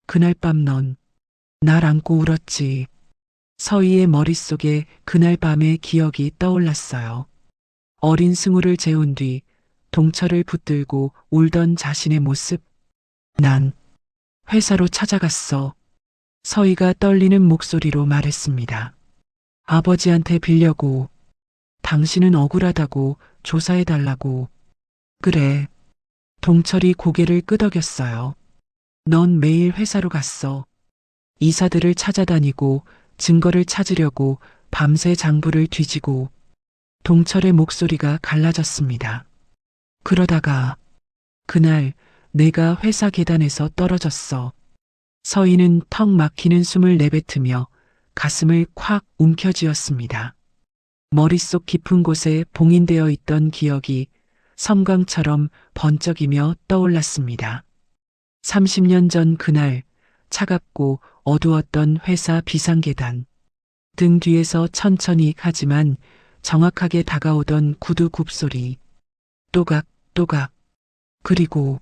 그날 밤 넌 날 안고 울었지. 서희의 머릿속에 그날 밤의 기억이 떠올랐어요. 어린 승우를 재운 뒤 동철을 붙들고 울던 자신의 모습. 난 회사로 찾아갔어. 서희가 떨리는 목소리로 말했습니다. 아버지한테 빌려고. 당신은 억울하다고 조사해달라고. 그래. 동철이 고개를 끄덕였어요. 넌 매일 회사로 갔어. 이사들을 찾아다니고 증거를 찾으려고 밤새 장부를 뒤지고. 동철의 목소리가 갈라졌습니다. 그러다가 그날 내가 회사 계단에서 떨어졌어. 서희는 턱 막히는 숨을 내뱉으며 가슴을 콱 움켜쥐었습니다. 머릿속 깊은 곳에 봉인되어 있던 기억이 섬광처럼 번쩍이며 떠올랐습니다. 30년 전 그날 차갑고 어두웠던 회사 비상계단. 등 뒤에서 천천히 하지만 정확하게 다가오던 구두 굽소리. 또각. 그리고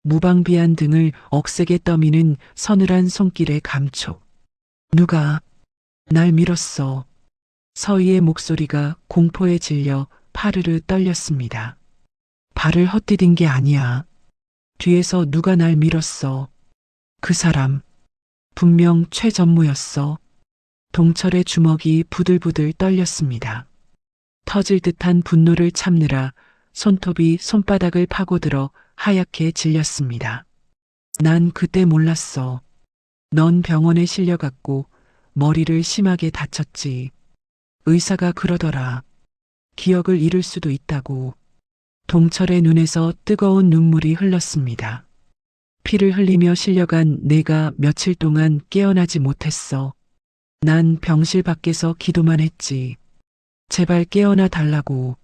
무방비한 등을 억세게 떠미는 서늘한 손길의 감촉. 누가 날 밀었어. 서희의 목소리가 공포에 질려 파르르 떨렸습니다. 발을 헛디딘 게 아니야. 뒤에서 누가 날 밀었어. 그 사람 분명 최전무였어. 동철의 주먹이 부들부들 떨렸습니다. 터질 듯한 분노를 참느라 손톱이 손바닥을 파고들어 하얗게 질렸습니다. 난 그때 몰랐어. 넌 병원에 실려갔고 머리를 심하게 다쳤지. 의사가 그러더라. 기억을 잃을 수도 있다고. 동철의 눈에서 뜨거운 눈물이 흘렀습니다. 피를 흘리며 실려간 내가 며칠 동안 깨어나지 못했어. 난 병실 밖에서 기도만 했지. 제발 깨어나 달라고.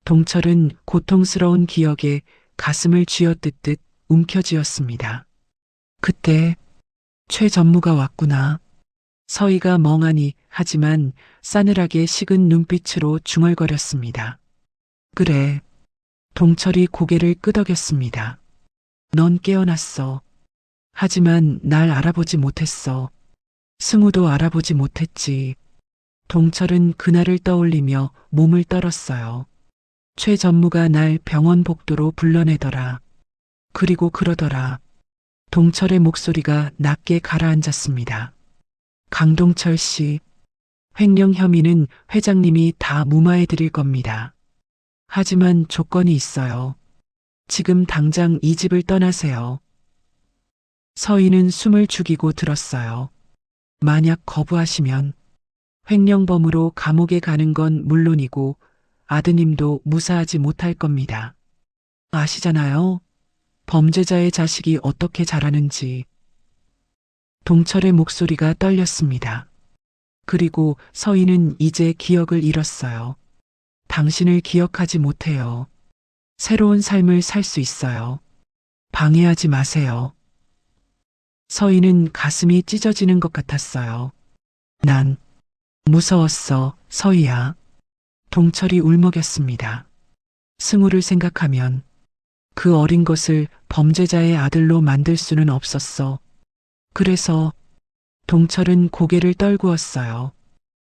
동철은 고통스러운 기억에 가슴을 쥐어뜯듯 움켜쥐었습니다. 그때 최 전무가 왔구나. 서희가 멍하니 하지만 싸늘하게 식은 눈빛으로 중얼거렸습니다. 그래. 동철이 고개를 끄덕였습니다. 넌 깨어났어. 하지만 날 알아보지 못했어. 승우도 알아보지 못했지. 동철은 그날을 떠올리며 몸을 떨었어요. 최 전무가 날 병원 복도로 불러내더라. 그리고 그러더라. 동철의 목소리가 낮게 가라앉았습니다. 강동철 씨, 횡령 혐의는 회장님이 다 무마해 드릴 겁니다. 하지만 조건이 있어요. 지금 당장 이 집을 떠나세요. 서희는 숨을 죽이고 들었어요. 만약 거부하시면 횡령범으로 감옥에 가는 건 물론이고 아드님도 무사하지 못할 겁니다. 아시잖아요. 범죄자의 자식이 어떻게 자라는지. 동철의 목소리가 떨렸습니다. 그리고 서희는 이제 기억을 잃었어요. 당신을 기억하지 못해요. 새로운 삶을 살 수 있어요. 방해하지 마세요. 서희는 가슴이 찢어지는 것 같았어요. 난 무서웠어, 서희야. 동철이 울먹였습니다. 승우를 생각하면 그 어린 것을 범죄자의 아들로 만들 수는 없었어. 그래서 동철은 고개를 떨구었어요.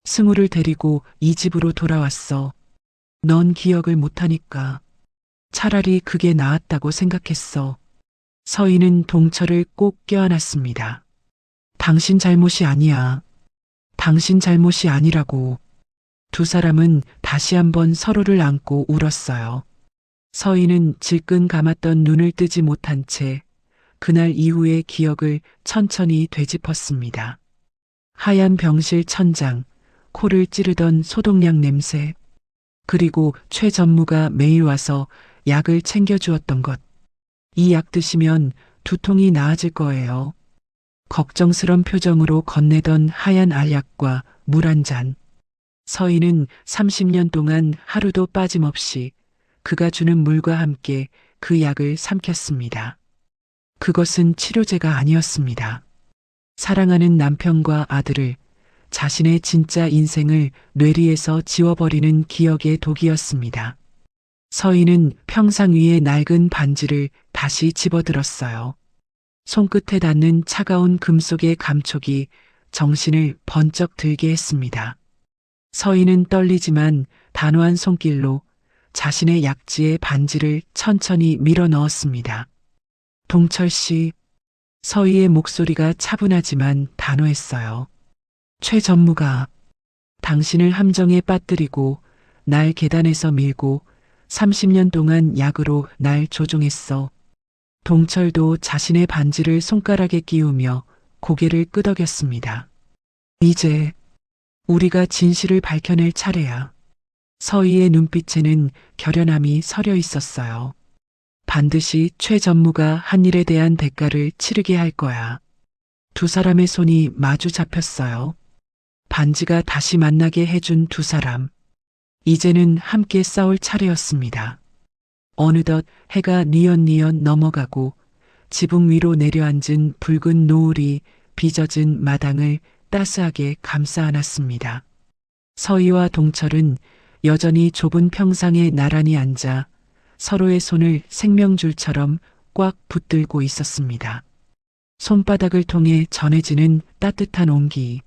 승우를 데리고 이 집으로 돌아왔어. 넌 기억을 못하니까. 차라리 그게 나았다고 생각했어. 서희는 동철을 꼭 껴안았습니다. 당신 잘못이 아니야. 당신 잘못이 아니라고. 두 사람은 다시 한번 서로를 안고 울었어요. 서희는 질끈 감았던 눈을 뜨지 못한 채 그날 이후의 기억을 천천히 되짚었습니다. 하얀 병실 천장, 코를 찌르던 소독약 냄새, 그리고 최 전무가 매일 와서 약을 챙겨주었던 것. 이 약 드시면 두통이 나아질 거예요. 걱정스런 표정으로 건네던 하얀 알약과 물 한 잔. 서희는 30년 동안 하루도 빠짐없이 그가 주는 물과 함께 그 약을 삼켰습니다. 그것은 치료제가 아니었습니다. 사랑하는 남편과 아들을, 자신의 진짜 인생을 뇌리에서 지워버리는 기억의 독이었습니다. 서희는 평상 위에 낡은 반지를 다시 집어들었어요. 손끝에 닿는 차가운 금속의 감촉이 정신을 번쩍 들게 했습니다. 서희는 떨리지만 단호한 손길로 자신의 약지에 반지를 천천히 밀어 넣었습니다. 동철 씨, 서희의 목소리가 차분하지만 단호했어요. 최 전무가 당신을 함정에 빠뜨리고 날 계단에서 밀고 30년 동안 약으로 날 조종했어. 동철도 자신의 반지를 손가락에 끼우며 고개를 끄덕였습니다. 이제 우리가 진실을 밝혀낼 차례야. 서희의 눈빛에는 결연함이 서려 있었어요. 반드시 최 전무가 한 일에 대한 대가를 치르게 할 거야. 두 사람의 손이 마주 잡혔어요. 반지가 다시 만나게 해준 두 사람. 이제는 함께 싸울 차례였습니다. 어느덧 해가 뉘엿뉘엿 넘어가고 지붕 위로 내려앉은 붉은 노을이 빚어진 마당을 따스하게 감싸 안았습니다. 서희와 동철은 여전히 좁은 평상에 나란히 앉아 서로의 손을 생명줄처럼 꽉 붙들고 있었습니다. 손바닥을 통해 전해지는 따뜻한 온기.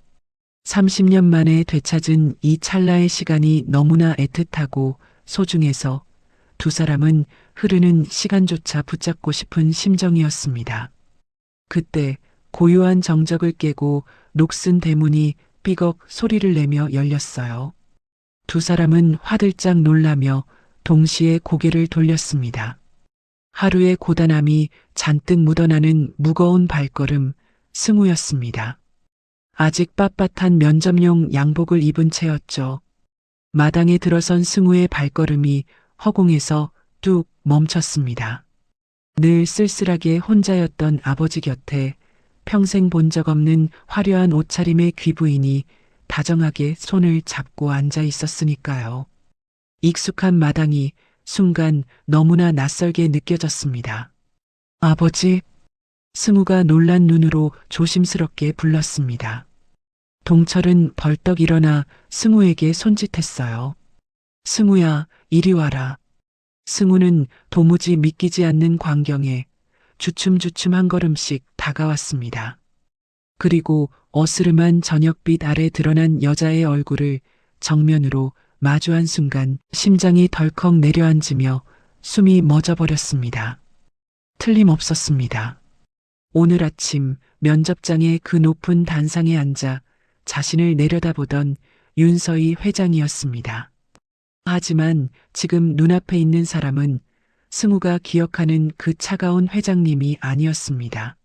30년 만에 되찾은 이 찰나의 시간이 너무나 애틋하고 소중해서 두 사람은 흐르는 시간조차 붙잡고 싶은 심정이었습니다. 그때 고요한 정적을 깨고 녹슨 대문이 삐걱 소리를 내며 열렸어요. 두 사람은 화들짝 놀라며 동시에 고개를 돌렸습니다. 하루의 고단함이 잔뜩 묻어나는 무거운 발걸음, 승우였습니다. 아직 빳빳한 면접용 양복을 입은 채였죠. 마당에 들어선 승우의 발걸음이 허공에서 뚝 멈췄습니다. 늘 쓸쓸하게 혼자였던 아버지 곁에 평생 본 적 없는 화려한 옷차림의 귀부인이 다정하게 손을 잡고 앉아 있었으니까요. 익숙한 마당이 순간 너무나 낯설게 느껴졌습니다. 아버지, 승우가 놀란 눈으로 조심스럽게 불렀습니다. 동철은 벌떡 일어나 승우에게 손짓했어요. 승우야, 이리 와라. 승우는 도무지 믿기지 않는 광경에 주춤주춤 한 걸음씩 다가왔습니다. 그리고 어스름한 저녁빛 아래 드러난 여자의 얼굴을 정면으로 마주한 순간 심장이 덜컥 내려앉으며 숨이 멎어버렸습니다. 틀림없었습니다. 오늘 아침 면접장의 그 높은 단상에 앉아 자신을 내려다보던 윤서희 회장이었습니다. 하지만 지금 눈앞에 있는 사람은 승우가 기억하는 그 차가운 회장님이 아니었습니다.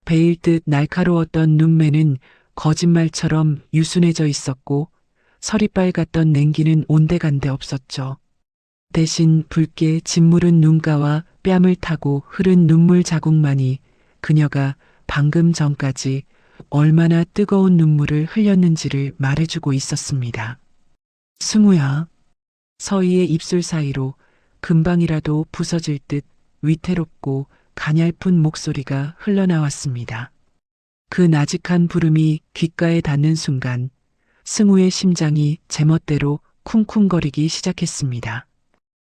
베일 듯 날카로웠던 눈매는 거짓말처럼 유순해져 있었고 서리빨 같던 냉기는 온데간데 없었죠. 대신 붉게 짓무른 눈가와 뺨을 타고 흐른 눈물 자국만이 그녀가 방금 전까지 얼마나 뜨거운 눈물을 흘렸는지를 말해주고 있었습니다. 승우야, 서희의 입술 사이로 금방이라도 부서질 듯 위태롭고 가냘픈 목소리가 흘러나왔습니다. 그 나직한 부름이 귓가에 닿는 순간 승우의 심장이 제멋대로 쿵쿵거리기 시작했습니다.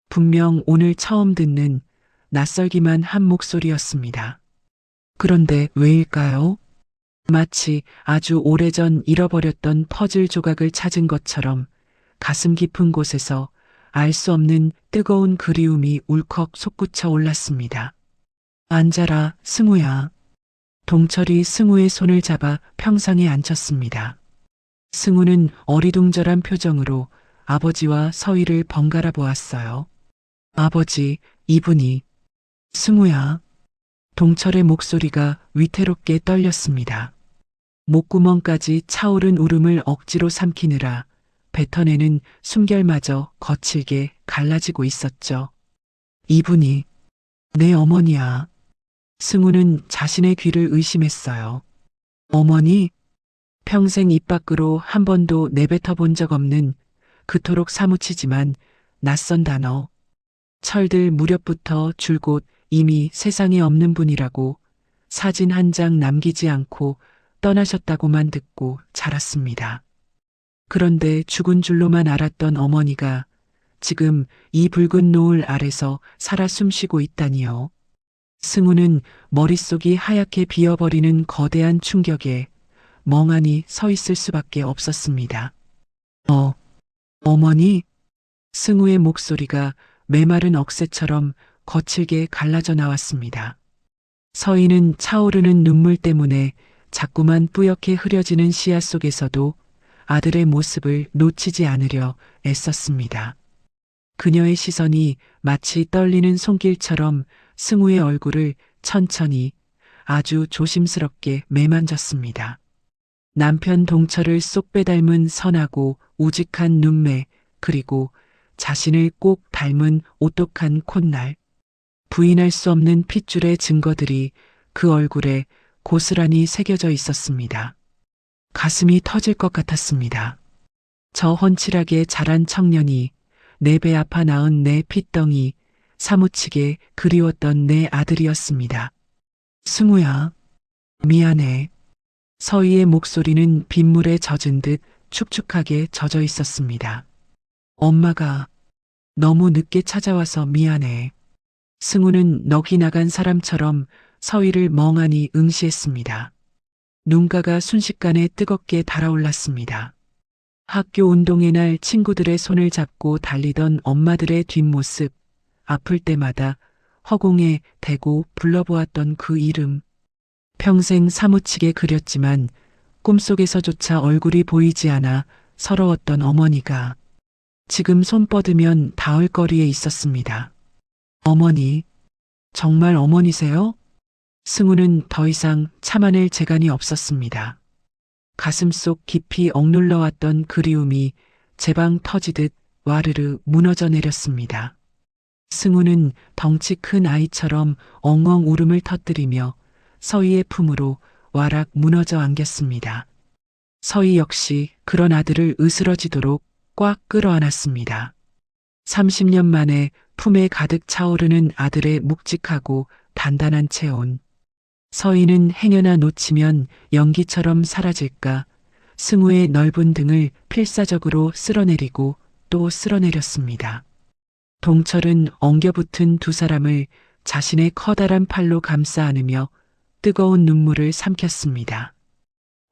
분명 오늘 처음 듣는 낯설기만 한 목소리였습니다. 그런데 왜일까요? 마치 아주 오래전 잃어버렸던 퍼즐 조각을 찾은 것처럼 가슴 깊은 곳에서 알 수 없는 뜨거운 그리움이 울컥 솟구쳐 올랐습니다. 앉아라, 승우야. 동철이 승우의 손을 잡아 평상에 앉혔습니다. 승우는 어리둥절한 표정으로 아버지와 서희를 번갈아 보았어요. 아버지, 이분이. 승우야. 동철의 목소리가 위태롭게 떨렸습니다. 목구멍까지 차오른 울음을 억지로 삼키느라 뱉어내는 숨결마저 거칠게 갈라지고 있었죠. 이분이 내 어머니야. 승우는 자신의 귀를 의심했어요. 어머니? 평생 입 밖으로 한 번도 내뱉어 본 적 없는 그토록 사무치지만 낯선 단어. 철들 무렵부터 줄곧 이미 세상에 없는 분이라고 사진 한 장 남기지 않고 떠나셨다고만 듣고 자랐습니다. 그런데 죽은 줄로만 알았던 어머니가 지금 이 붉은 노을 아래서 살아 숨쉬고 있다니요. 승우는 머릿속이 하얗게 비어버리는 거대한 충격에 멍하니 서 있을 수밖에 없었습니다. 어머니? 승우의 목소리가 메마른 억새처럼 거칠게 갈라져 나왔습니다. 서희는 차오르는 눈물 때문에 자꾸만 뿌옇게 흐려지는 시야 속에서도 아들의 모습을 놓치지 않으려 애썼습니다. 그녀의 시선이 마치 떨리는 손길처럼 승우의 얼굴을 천천히 아주 조심스럽게 매만졌습니다. 남편 동철을 쏙 빼닮은 선하고 우직한 눈매, 그리고 자신을 꼭 닮은 오똑한 콧날, 부인할 수 없는 핏줄의 증거들이 그 얼굴에 고스란히 새겨져 있었습니다. 가슴이 터질 것 같았습니다. 저 훤칠하게 자란 청년이 내 배 아파 낳은 내 핏덩이, 사무치게 그리웠던 내 아들이었습니다. 승우야, 미안해. 서희의 목소리는 빗물에 젖은 듯 축축하게 젖어 있었습니다. 엄마가 너무 늦게 찾아와서 미안해. 승우는 넋이 나간 사람처럼 서희를 멍하니 응시했습니다. 눈가가 순식간에 뜨겁게 달아올랐습니다. 학교 운동회 날 친구들의 손을 잡고 달리던 엄마들의 뒷모습, 아플 때마다 허공에 대고 불러보았던 그 이름. 평생 사무치게 그렸지만 꿈속에서조차 얼굴이 보이지 않아 서러웠던 어머니가 지금 손 뻗으면 닿을 거리에 있었습니다. 어머니, 정말 어머니세요? 승우는 더 이상 참아낼 재간이 없었습니다. 가슴속 깊이 억눌러왔던 그리움이 제방 터지듯 와르르 무너져 내렸습니다. 승우는 덩치 큰 아이처럼 엉엉 울음을 터뜨리며 서희의 품으로 와락 무너져 안겼습니다. 서희 역시 그런 아들을 으스러지도록 꽉 끌어안았습니다. 30년 만에 품에 가득 차오르는 아들의 묵직하고 단단한 체온. 서희는 행여나 놓치면 연기처럼 사라질까 승우의 넓은 등을 필사적으로 쓸어내리고 또 쓸어내렸습니다. 동철은 엉겨붙은 두 사람을 자신의 커다란 팔로 감싸 안으며 뜨거운 눈물을 삼켰습니다.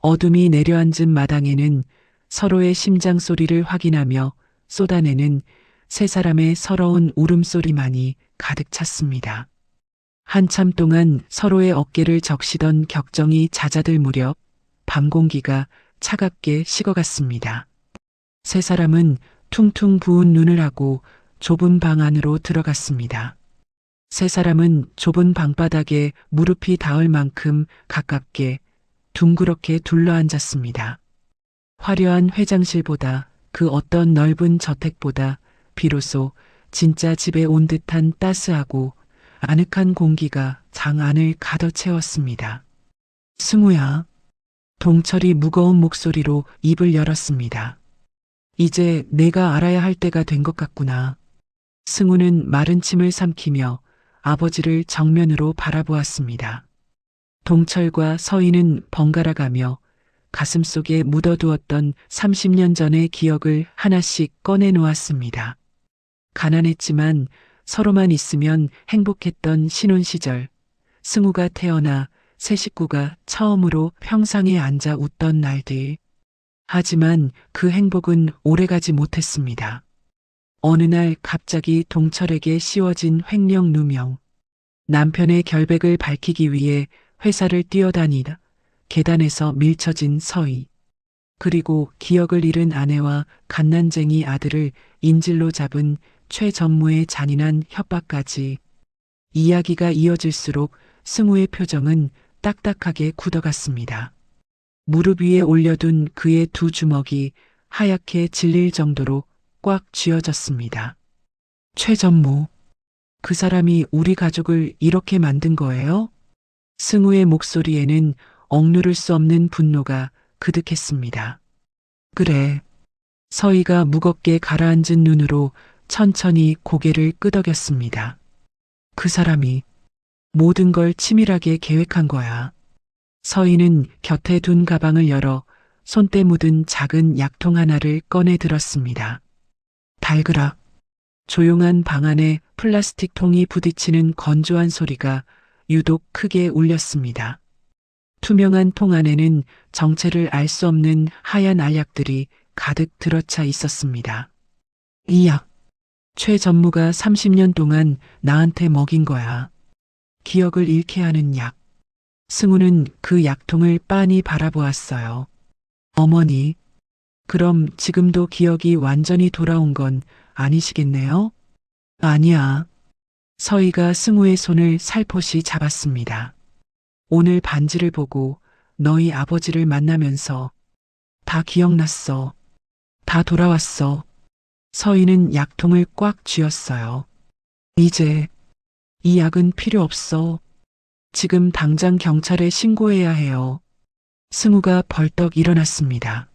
어둠이 내려앉은 마당에는 서로의 심장 소리를 확인하며 쏟아내는 세 사람의 서러운 울음소리만이 가득 찼습니다. 한참 동안 서로의 어깨를 적시던 격정이 잦아들 무렵 밤 공기가 차갑게 식어갔습니다. 세 사람은 퉁퉁 부은 눈을 하고 좁은 방 안으로 들어갔습니다. 세 사람은 좁은 방바닥에 무릎이 닿을 만큼 가깝게 둥그렇게 둘러앉았습니다. 화려한 회장실보다 그 어떤 넓은 저택보다 비로소 진짜 집에 온 듯한 따스하고 아늑한 공기가 장 안을 가득 채웠습니다. 승우야. 동철이 무거운 목소리로 입을 열었습니다. 이제 내가 알아야 할 때가 된 것 같구나. 승우는 마른 침을 삼키며 아버지를 정면으로 바라보았습니다. 동철과 서희는 번갈아 가며 가슴속에 묻어두었던 30년 전의 기억을 하나씩 꺼내 놓았습니다. 가난했지만 서로만 있으면 행복했던 신혼 시절, 승우가 태어나 세 식구가 처음으로 평상에 앉아 웃던 날들. 하지만 그 행복은 오래가지 못했습니다. 어느 날 갑자기 동철에게 씌워진 횡령 누명. 남편의 결백을 밝히기 위해 회사를 뛰어다니다 계단에서 밀쳐진 서희. 그리고 기억을 잃은 아내와 갓난쟁이 아들을 인질로 잡은 최 전무의 잔인한 협박까지. 이야기가 이어질수록 승우의 표정은 딱딱하게 굳어갔습니다. 무릎 위에 올려둔 그의 두 주먹이 하얗게 질릴 정도로 꽉 쥐어졌습니다. 최 전무, 그 사람이 우리 가족을 이렇게 만든 거예요? 승우의 목소리에는 억누를 수 없는 분노가 그득했습니다. 그래. 서희가 무겁게 가라앉은 눈으로 천천히 고개를 끄덕였습니다. 그 사람이 모든 걸 치밀하게 계획한 거야. 서희는 곁에 둔 가방을 열어 손때 묻은 작은 약통 하나를 꺼내 들었습니다. 달그락. 조용한 방 안에 플라스틱 통이 부딪히는 건조한 소리가 유독 크게 울렸습니다. 투명한 통 안에는 정체를 알 수 없는 하얀 알약들이 가득 들어차 있었습니다. 이 약, 최 전무가 30년 동안 나한테 먹인 거야. 기억을 잃게 하는 약. 승우는 그 약통을 빤히 바라보았어요. 어머니, 그럼 지금도 기억이 완전히 돌아온 건 아니시겠네요? 아니야. 서희가 승우의 손을 살포시 잡았습니다. 오늘 반지를 보고 너희 아버지를 만나면서 다 기억났어. 다 돌아왔어. 서희는 약통을 꽉 쥐었어요. 이제 이 약은 필요 없어. 지금 당장 경찰에 신고해야 해요. 승우가 벌떡 일어났습니다.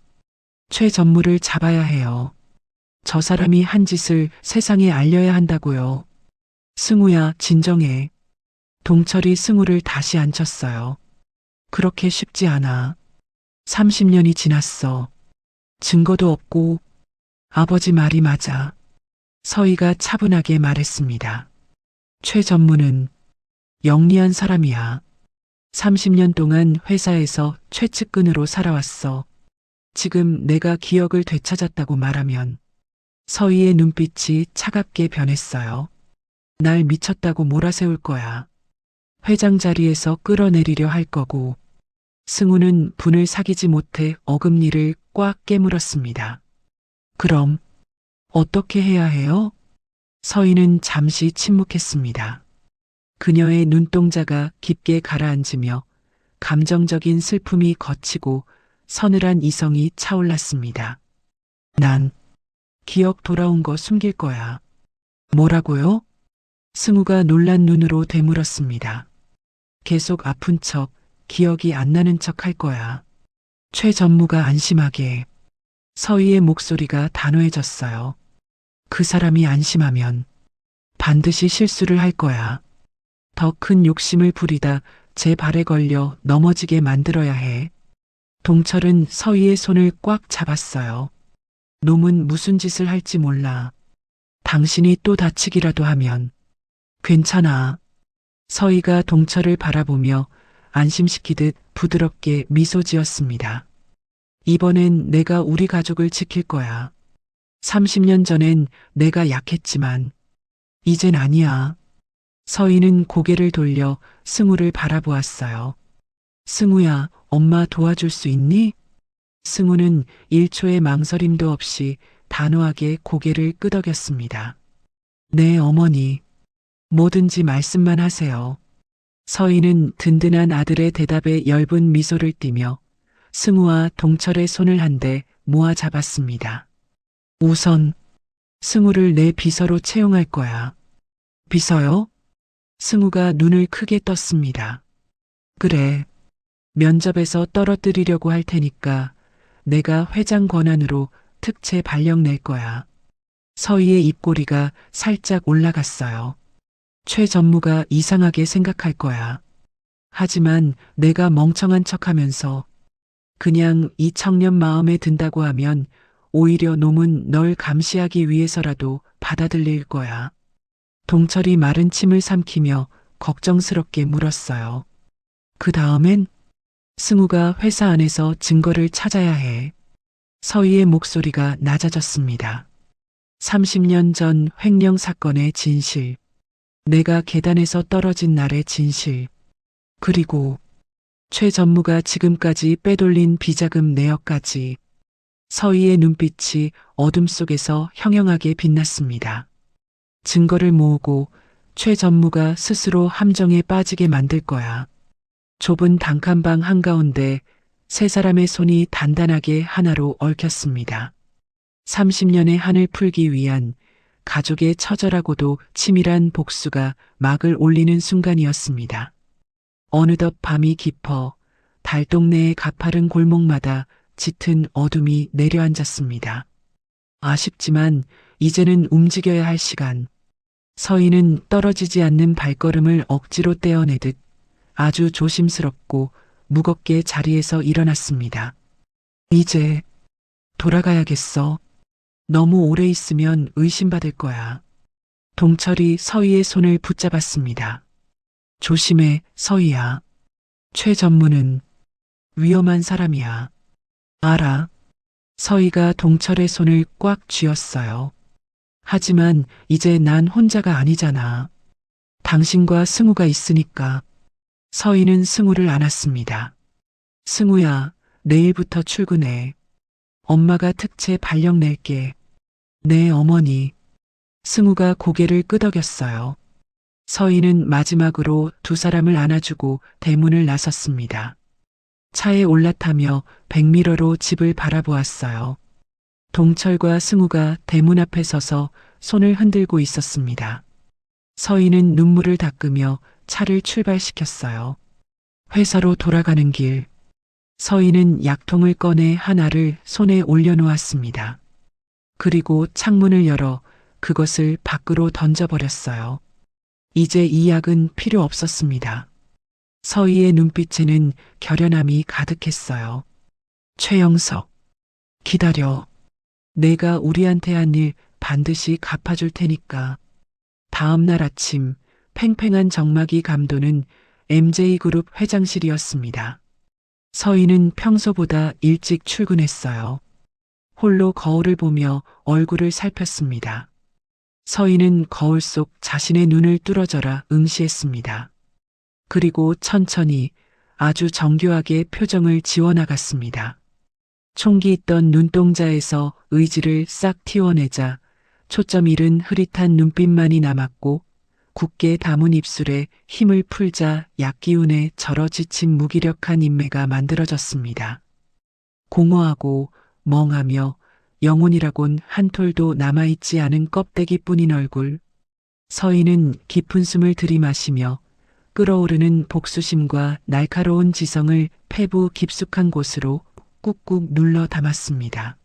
최 전무를 잡아야 해요. 저 사람이 한 짓을 세상에 알려야 한다고요. 승우야, 진정해. 동철이 승우를 다시 앉혔어요. 그렇게 쉽지 않아. 30년이 지났어. 증거도 없고. 아버지 말이 맞아. 서희가 차분하게 말했습니다. 최 전무는 영리한 사람이야. 30년 동안 회사에서 최측근으로 살아왔어. 지금 내가 기억을 되찾았다고 말하면 서희의 눈빛이 차갑게 변했어요. 날 미쳤다고 몰아세울 거야. 회장 자리에서 끌어내리려 할 거고. 승우는 분을 사귀지 못해 어금니를 꽉 깨물었습니다. 그럼 어떻게 해야 해요? 서희는 잠시 침묵했습니다. 그녀의 눈동자가 깊게 가라앉으며 감정적인 슬픔이 걷히고 서늘한 이성이 차올랐습니다. 난 기억 돌아온 거 숨길 거야. 뭐라고요? 승우가 놀란 눈으로 되물었습니다. 계속 아픈 척, 기억이 안 나는 척 할 거야. 최 전무가 안심하게. 서희의 목소리가 단호해졌어요. 그 사람이 안심하면 반드시 실수를 할 거야. 더 큰 욕심을 부리다 제 발에 걸려 넘어지게 만들어야 해. 동철은 서희의 손을 꽉 잡았어요. 놈은 무슨 짓을 할지 몰라. 당신이 또 다치기라도 하면 괜찮아. 서희가 동철을 바라보며 안심시키듯 부드럽게 미소 지었습니다. 이번엔 내가 우리 가족을 지킬 거야. 30년 전엔 내가 약했지만 이젠 아니야. 서희는 고개를 돌려 승우를 바라보았어요. 승우야, 엄마 도와줄 수 있니? 승우는 1초의 망설임도 없이 단호하게 고개를 끄덕였습니다. 네, 어머니. 뭐든지 말씀만 하세요. 서희는 든든한 아들의 대답에 엷은 미소를 띠며 승우와 동철의 손을 한데 모아 잡았습니다. 우선 승우를 내 비서로 채용할 거야. 비서요? 승우가 눈을 크게 떴습니다. 그래. 면접에서 떨어뜨리려고 할 테니까 내가 회장 권한으로 특채 발령 낼 거야. 서희의 입꼬리가 살짝 올라갔어요. 최 전무가 이상하게 생각할 거야. 하지만 내가 멍청한 척하면서 그냥 이 청년 마음에 든다고 하면 오히려 놈은 널 감시하기 위해서라도 받아들일 거야. 동철이 마른 침을 삼키며 걱정스럽게 물었어요. 그 다음엔? 승우가 회사 안에서 증거를 찾아야 해. 서희의 목소리가 낮아졌습니다. 30년 전 횡령 사건의 진실. 내가 계단에서 떨어진 날의 진실. 그리고 최 전무가 지금까지 빼돌린 비자금 내역까지. 서희의 눈빛이 어둠 속에서 형형하게 빛났습니다. 증거를 모으고 최 전무가 스스로 함정에 빠지게 만들 거야. 좁은 단칸방 한가운데 세 사람의 손이 단단하게 하나로 얽혔습니다. 30년의 한을 풀기 위한 가족의 처절하고도 치밀한 복수가 막을 올리는 순간이었습니다. 어느덧 밤이 깊어 달동네의 가파른 골목마다 짙은 어둠이 내려앉았습니다. 아쉽지만 이제는 움직여야 할 시간. 서희는 떨어지지 않는 발걸음을 억지로 떼어내듯 아주 조심스럽고 무겁게 자리에서 일어났습니다. 이제 돌아가야겠어. 너무 오래 있으면 의심받을 거야. 동철이 서희의 손을 붙잡았습니다. 조심해, 서희야. 최 전무는 위험한 사람이야. 알아. 서희가 동철의 손을 꽉 쥐었어요. 하지만 이제 난 혼자가 아니잖아. 당신과 승우가 있으니까. 서희는 승우를 안았습니다. 승우야, 내일부터 출근해. 엄마가 특채 발령 낼게. 네, 어머니. 승우가 고개를 끄덕였어요. 서희는 마지막으로 두 사람을 안아주고 대문을 나섰습니다. 차에 올라타며 백미러로 집을 바라보았어요. 동철과 승우가 대문 앞에 서서 손을 흔들고 있었습니다. 서희는 눈물을 닦으며 차를 출발시켰어요. 회사로 돌아가는 길. 서희는 약통을 꺼내 하나를 손에 올려놓았습니다. 그리고 창문을 열어 그것을 밖으로 던져버렸어요. 이제 이 약은 필요 없었습니다. 서희의 눈빛에는 결연함이 가득했어요. 최영석, 기다려. 내가 우리한테 한 일 반드시 갚아줄 테니까. 다음 날 아침 팽팽한 정막이 감도는 MJ그룹 회장실이었습니다. 서희는 평소보다 일찍 출근했어요. 홀로 거울을 보며 얼굴을 살폈습니다. 서희는 거울 속 자신의 눈을 뚫어져라 응시했습니다. 그리고 천천히 아주 정교하게 표정을 지워나갔습니다. 총기 있던 눈동자에서 의지를 싹 틔워내자 초점 잃은 흐릿한 눈빛만이 남았고 굳게 담은 입술에 힘을 풀자 약기운에 절어 지친 무기력한 인매가 만들어졌습니다. 공허하고 멍하며 영혼이라곤 한 톨도 남아있지 않은 껍데기뿐인 얼굴. 서희는 깊은 숨을 들이마시며 끓어오르는 복수심과 날카로운 지성을 폐부 깊숙한 곳으로 꾹꾹 눌러 담았습니다.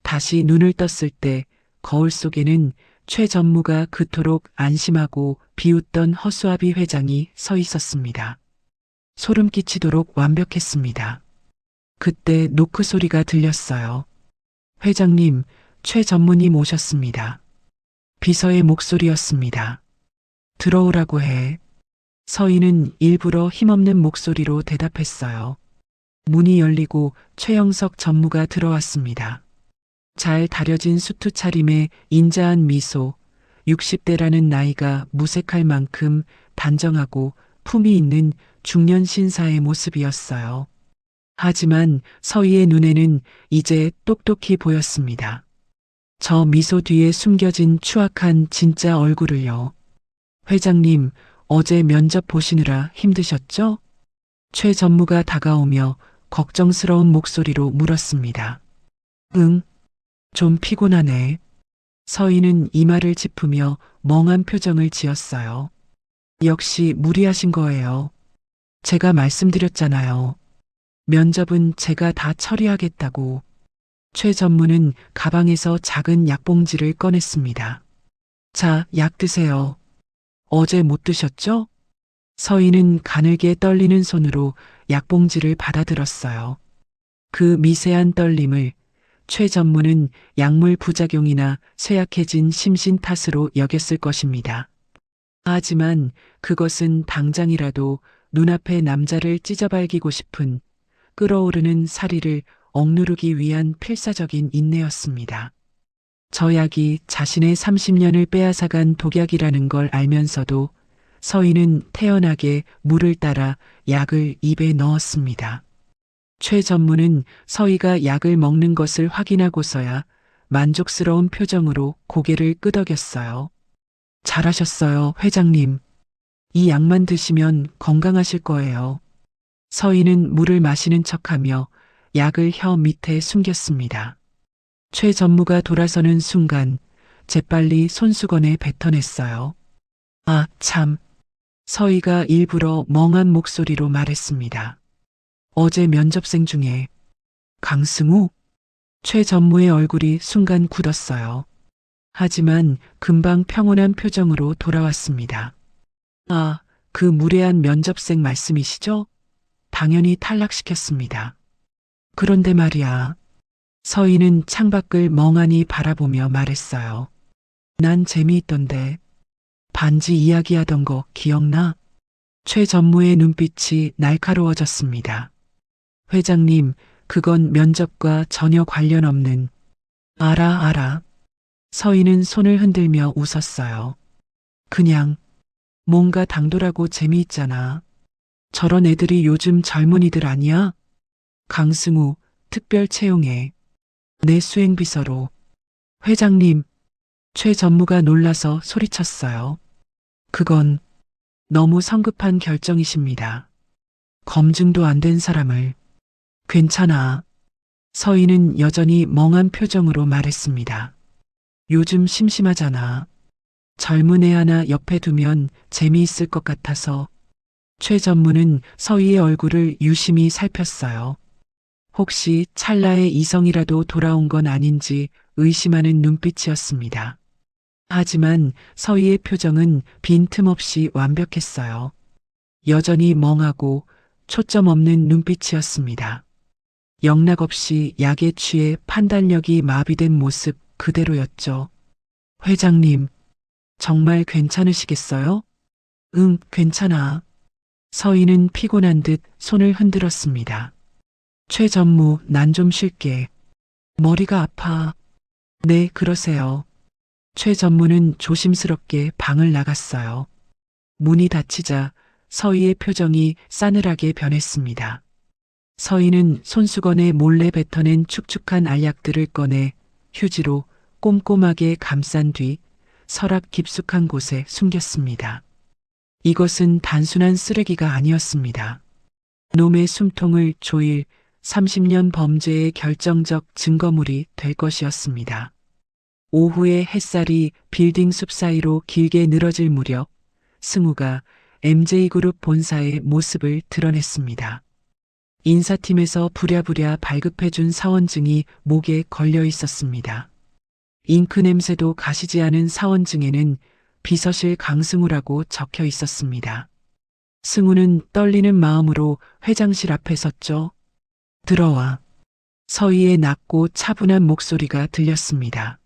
다시 눈을 떴을 때 거울 속에는 최 전무가 그토록 안심하고 비웃던 허수아비 회장이 서 있었습니다. 소름 끼치도록 완벽했습니다. 그때 노크 소리가 들렸어요. 회장님, 최 전무님 오셨습니다. 비서의 목소리였습니다. 들어오라고 해. 서희는 일부러 힘없는 목소리로 대답했어요. 문이 열리고 최영석 전무가 들어왔습니다. 잘 다려진 수트 차림에 인자한 미소, 60대라는 나이가 무색할 만큼 단정하고 품이 있는 중년 신사의 모습이었어요. 하지만 서희의 눈에는 이제 똑똑히 보였습니다. 저 미소 뒤에 숨겨진 추악한 진짜 얼굴을요. 회장님, 어제 면접 보시느라 힘드셨죠? 최 전무가 다가오며 걱정스러운 목소리로 물었습니다. 응, 좀 피곤하네. 서희는 이마를 짚으며 멍한 표정을 지었어요. 역시 무리하신 거예요. 제가 말씀드렸잖아요. 면접은 제가 다 처리하겠다고. 최 전무는 가방에서 작은 약봉지를 꺼냈습니다. 자, 약 드세요. 어제 못 드셨죠? 서희는 가늘게 떨리는 손으로 약봉지를 받아들었어요. 그 미세한 떨림을 최 전무는 약물 부작용이나 쇠약해진 심신 탓으로 여겼을 것입니다. 하지만 그것은 당장이라도 눈앞의 남자를 찢어발기고 싶은 끓어오르는 사리를 억누르기 위한 필사적인 인내였습니다. 저 약이 자신의 30년을 빼앗아간 독약이라는 걸 알면서도 서희는 태연하게 물을 따라 약을 입에 넣었습니다. 최 전무는 서희가 약을 먹는 것을 확인하고서야 만족스러운 표정으로 고개를 끄덕였어요. 잘하셨어요, 회장님. 이 약만 드시면 건강하실 거예요. 서희는 물을 마시는 척하며 약을 혀 밑에 숨겼습니다. 최 전무가 돌아서는 순간 재빨리 손수건에 뱉어냈어요. 아, 참. 서희가 일부러 멍한 목소리로 말했습니다. 어제 면접생 중에 강승우? 최 전무의 얼굴이 순간 굳었어요. 하지만 금방 평온한 표정으로 돌아왔습니다. 아, 그 무례한 면접생 말씀이시죠? 당연히 탈락시켰습니다. 그런데 말이야. 서희는 창밖을 멍하니 바라보며 말했어요. 난 재미있던데. 반지 이야기하던 거 기억나? 최 전무의 눈빛이 날카로워졌습니다. 회장님, 그건 면접과 전혀 관련 없는. 알아. 서희는 손을 흔들며 웃었어요. 그냥 뭔가 당돌하고 재미있잖아. 저런 애들이 요즘 젊은이들 아니야? 강승우, 특별 채용해. 내 수행비서로. 회장님, 최 전무가 놀라서 소리쳤어요. 그건 너무 성급한 결정이십니다. 검증도 안 된 사람을. 괜찮아. 서희는 여전히 멍한 표정으로 말했습니다. 요즘 심심하잖아. 젊은 애 하나 옆에 두면 재미있을 것 같아서. 최 전무는 서희의 얼굴을 유심히 살폈어요. 혹시 찰나의 이성이라도 돌아온 건 아닌지 의심하는 눈빛이었습니다. 하지만 서희의 표정은 빈틈없이 완벽했어요. 여전히 멍하고 초점 없는 눈빛이었습니다. 영락없이 약에 취해 판단력이 마비된 모습 그대로였죠. 회장님, 정말 괜찮으시겠어요? 응, 괜찮아. 서희는 피곤한 듯 손을 흔들었습니다. 최 전무, 난 좀 쉴게. 머리가 아파. 네, 그러세요. 최 전무는 조심스럽게 방을 나갔어요. 문이 닫히자 서희의 표정이 싸늘하게 변했습니다. 서희는 손수건에 몰래 뱉어낸 축축한 알약들을 꺼내 휴지로 꼼꼼하게 감싼 뒤 서랍 깊숙한 곳에 숨겼습니다. 이것은 단순한 쓰레기가 아니었습니다. 놈의 숨통을 조일 30년 범죄의 결정적 증거물이 될 것이었습니다. 오후에 햇살이 빌딩 숲 사이로 길게 늘어질 무렵 승우가 MJ그룹 본사의 모습을 드러냈습니다. 인사팀에서 부랴부랴 발급해준 사원증이 목에 걸려 있었습니다. 잉크 냄새도 가시지 않은 사원증에는 비서실 강승우라고 적혀 있었습니다. 승우는 떨리는 마음으로 회장실 앞에 섰죠. 들어와. 서희의 낮고 차분한 목소리가 들렸습니다.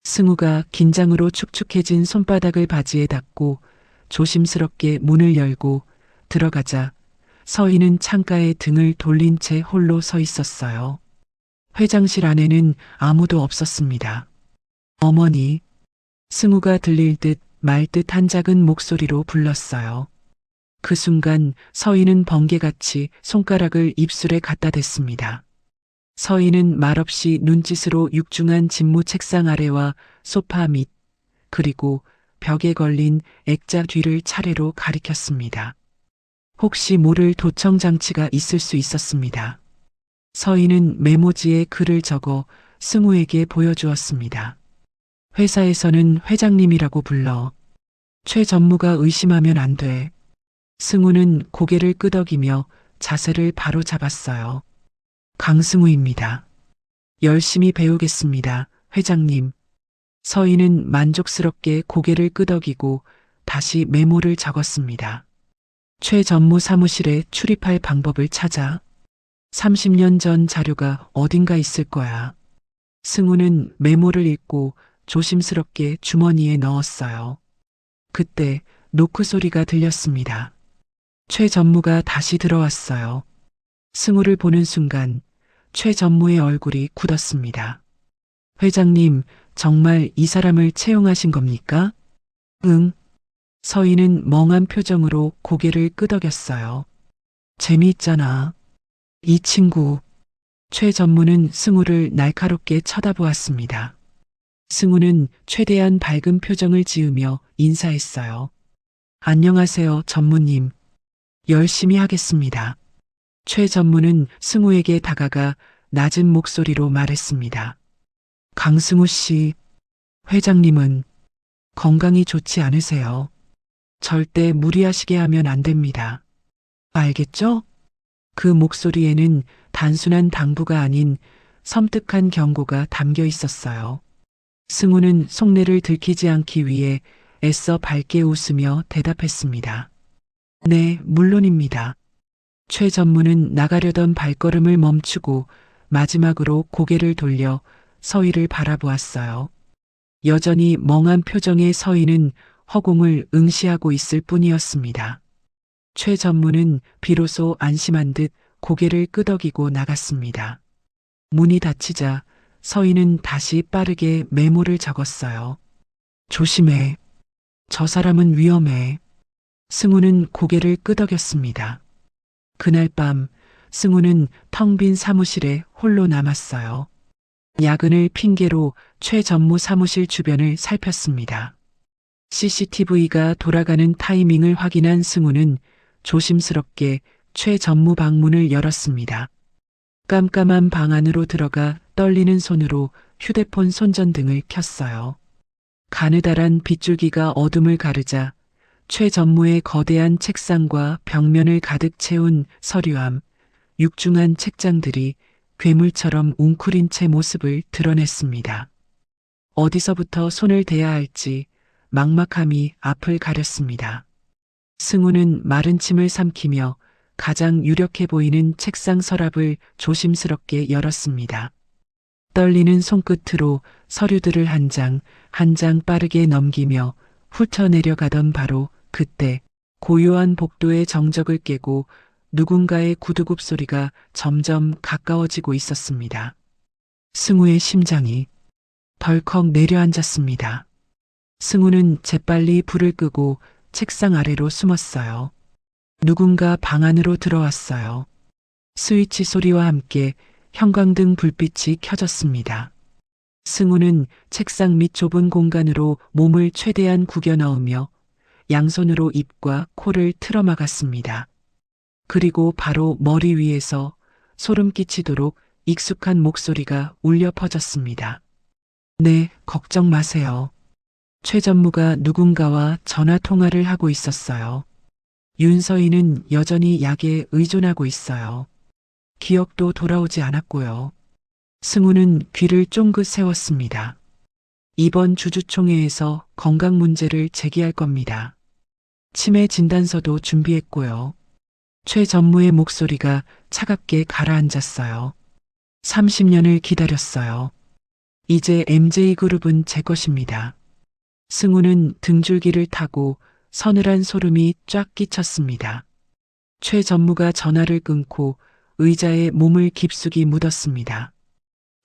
승우가 긴장으로 축축해진 손바닥을 바지에 닿고 조심스럽게 문을 열고 들어가자 서희는 창가에 등을 돌린 채 홀로 서 있었어요. 회장실 안에는 아무도 없었습니다. 어머니, 승우가 들릴 듯 말 듯 한 작은 목소리로 불렀어요. 그 순간 서희는 번개같이 손가락을 입술에 갖다 댔습니다. 서희는 말없이 눈짓으로 육중한 집무 책상 아래와 소파 밑, 그리고 벽에 걸린 액자 뒤를 차례로 가리켰습니다. 혹시 모를 도청 장치가 있을 수 있었습니다. 서희는 메모지에 글을 적어 승우에게 보여주었습니다. 회사에서는 회장님이라고 불러. 최 전무가 의심하면 안 돼. 승우는 고개를 끄덕이며 자세를 바로 잡았어요. 강승우입니다. 열심히 배우겠습니다, 회장님. 서인은 만족스럽게 고개를 끄덕이고 다시 메모를 적었습니다. 최 전무 사무실에 출입할 방법을 찾아. 30년 전 자료가 어딘가 있을 거야. 승우는 메모를 읽고 조심스럽게 주머니에 넣었어요. 그때 노크 소리가 들렸습니다. 최 전무가 다시 들어왔어요. 승우를 보는 순간 최 전무의 얼굴이 굳었습니다. 회장님, 정말 이 사람을 채용하신 겁니까? 응. 서인은 멍한 표정으로 고개를 끄덕였어요. 재미있잖아. 이 친구. 최 전무는 승우를 날카롭게 쳐다보았습니다. 승우는 최대한 밝은 표정을 지으며 인사했어요. 안녕하세요, 전무님. 열심히 하겠습니다. 최 전무는 승우에게 다가가 낮은 목소리로 말했습니다. 강승우 씨, 회장님은 건강이 좋지 않으세요. 절대 무리하시게 하면 안 됩니다. 알겠죠? 그 목소리에는 단순한 당부가 아닌 섬뜩한 경고가 담겨 있었어요. 승우는 속내를 들키지 않기 위해 애써 밝게 웃으며 대답했습니다. 네, 물론입니다. 최 전무는 나가려던 발걸음을 멈추고 마지막으로 고개를 돌려 서희를 바라보았어요. 여전히 멍한 표정의 서희는 허공을 응시하고 있을 뿐이었습니다. 최 전무는 비로소 안심한 듯 고개를 끄덕이고 나갔습니다. 문이 닫히자 서희는 다시 빠르게 메모를 적었어요. 조심해. 저 사람은 위험해. 승우는 고개를 끄덕였습니다. 그날 밤 승우는 텅 빈 사무실에 홀로 남았어요. 야근을 핑계로 최 전무 사무실 주변을 살폈습니다. CCTV가 돌아가는 타이밍을 확인한 승우는 조심스럽게 최 전무 방문을 열었습니다. 깜깜한 방 안으로 들어가 떨리는 손으로 휴대폰 손전등을 켰어요. 가느다란 빗줄기가 어둠을 가르자 최 전무의 거대한 책상과 벽면을 가득 채운 서류함, 육중한 책장들이 괴물처럼 웅크린 채 모습을 드러냈습니다. 어디서부터 손을 대야 할지 막막함이 앞을 가렸습니다. 승우는 마른 침을 삼키며 가장 유력해 보이는 책상 서랍을 조심스럽게 열었습니다. 떨리는 손끝으로 서류들을 한 장 한 장 빠르게 넘기며 훑어내려가던 바로 그때 고요한 복도의 정적을 깨고 누군가의 구두굽 소리가 점점 가까워지고 있었습니다. 승우의 심장이 덜컥 내려앉았습니다. 승우는 재빨리 불을 끄고 책상 아래로 숨었어요. 누군가 방 안으로 들어왔어요. 스위치 소리와 함께 형광등 불빛이 켜졌습니다. 승우는 책상 밑 좁은 공간으로 몸을 최대한 구겨 넣으며 양손으로 입과 코를 틀어막았습니다. 그리고 바로 머리 위에서 소름 끼치도록 익숙한 목소리가 울려 퍼졌습니다. 네, 걱정 마세요. 최 전무가 누군가와 전화 통화를 하고 있었어요. 윤서인은 여전히 약에 의존하고 있어요. 기억도 돌아오지 않았고요. 승우는 귀를 쫑긋 세웠습니다. 이번 주주총회에서 건강 문제를 제기할 겁니다. 치매 진단서도 준비했고요. 최 전무의 목소리가 차갑게 가라앉았어요. 30년을 기다렸어요. 이제 MJ그룹은 제 것입니다. 승우는 등줄기를 타고 서늘한 소름이 쫙 끼쳤습니다. 최 전무가 전화를 끊고 의자에 몸을 깊숙이 묻었습니다.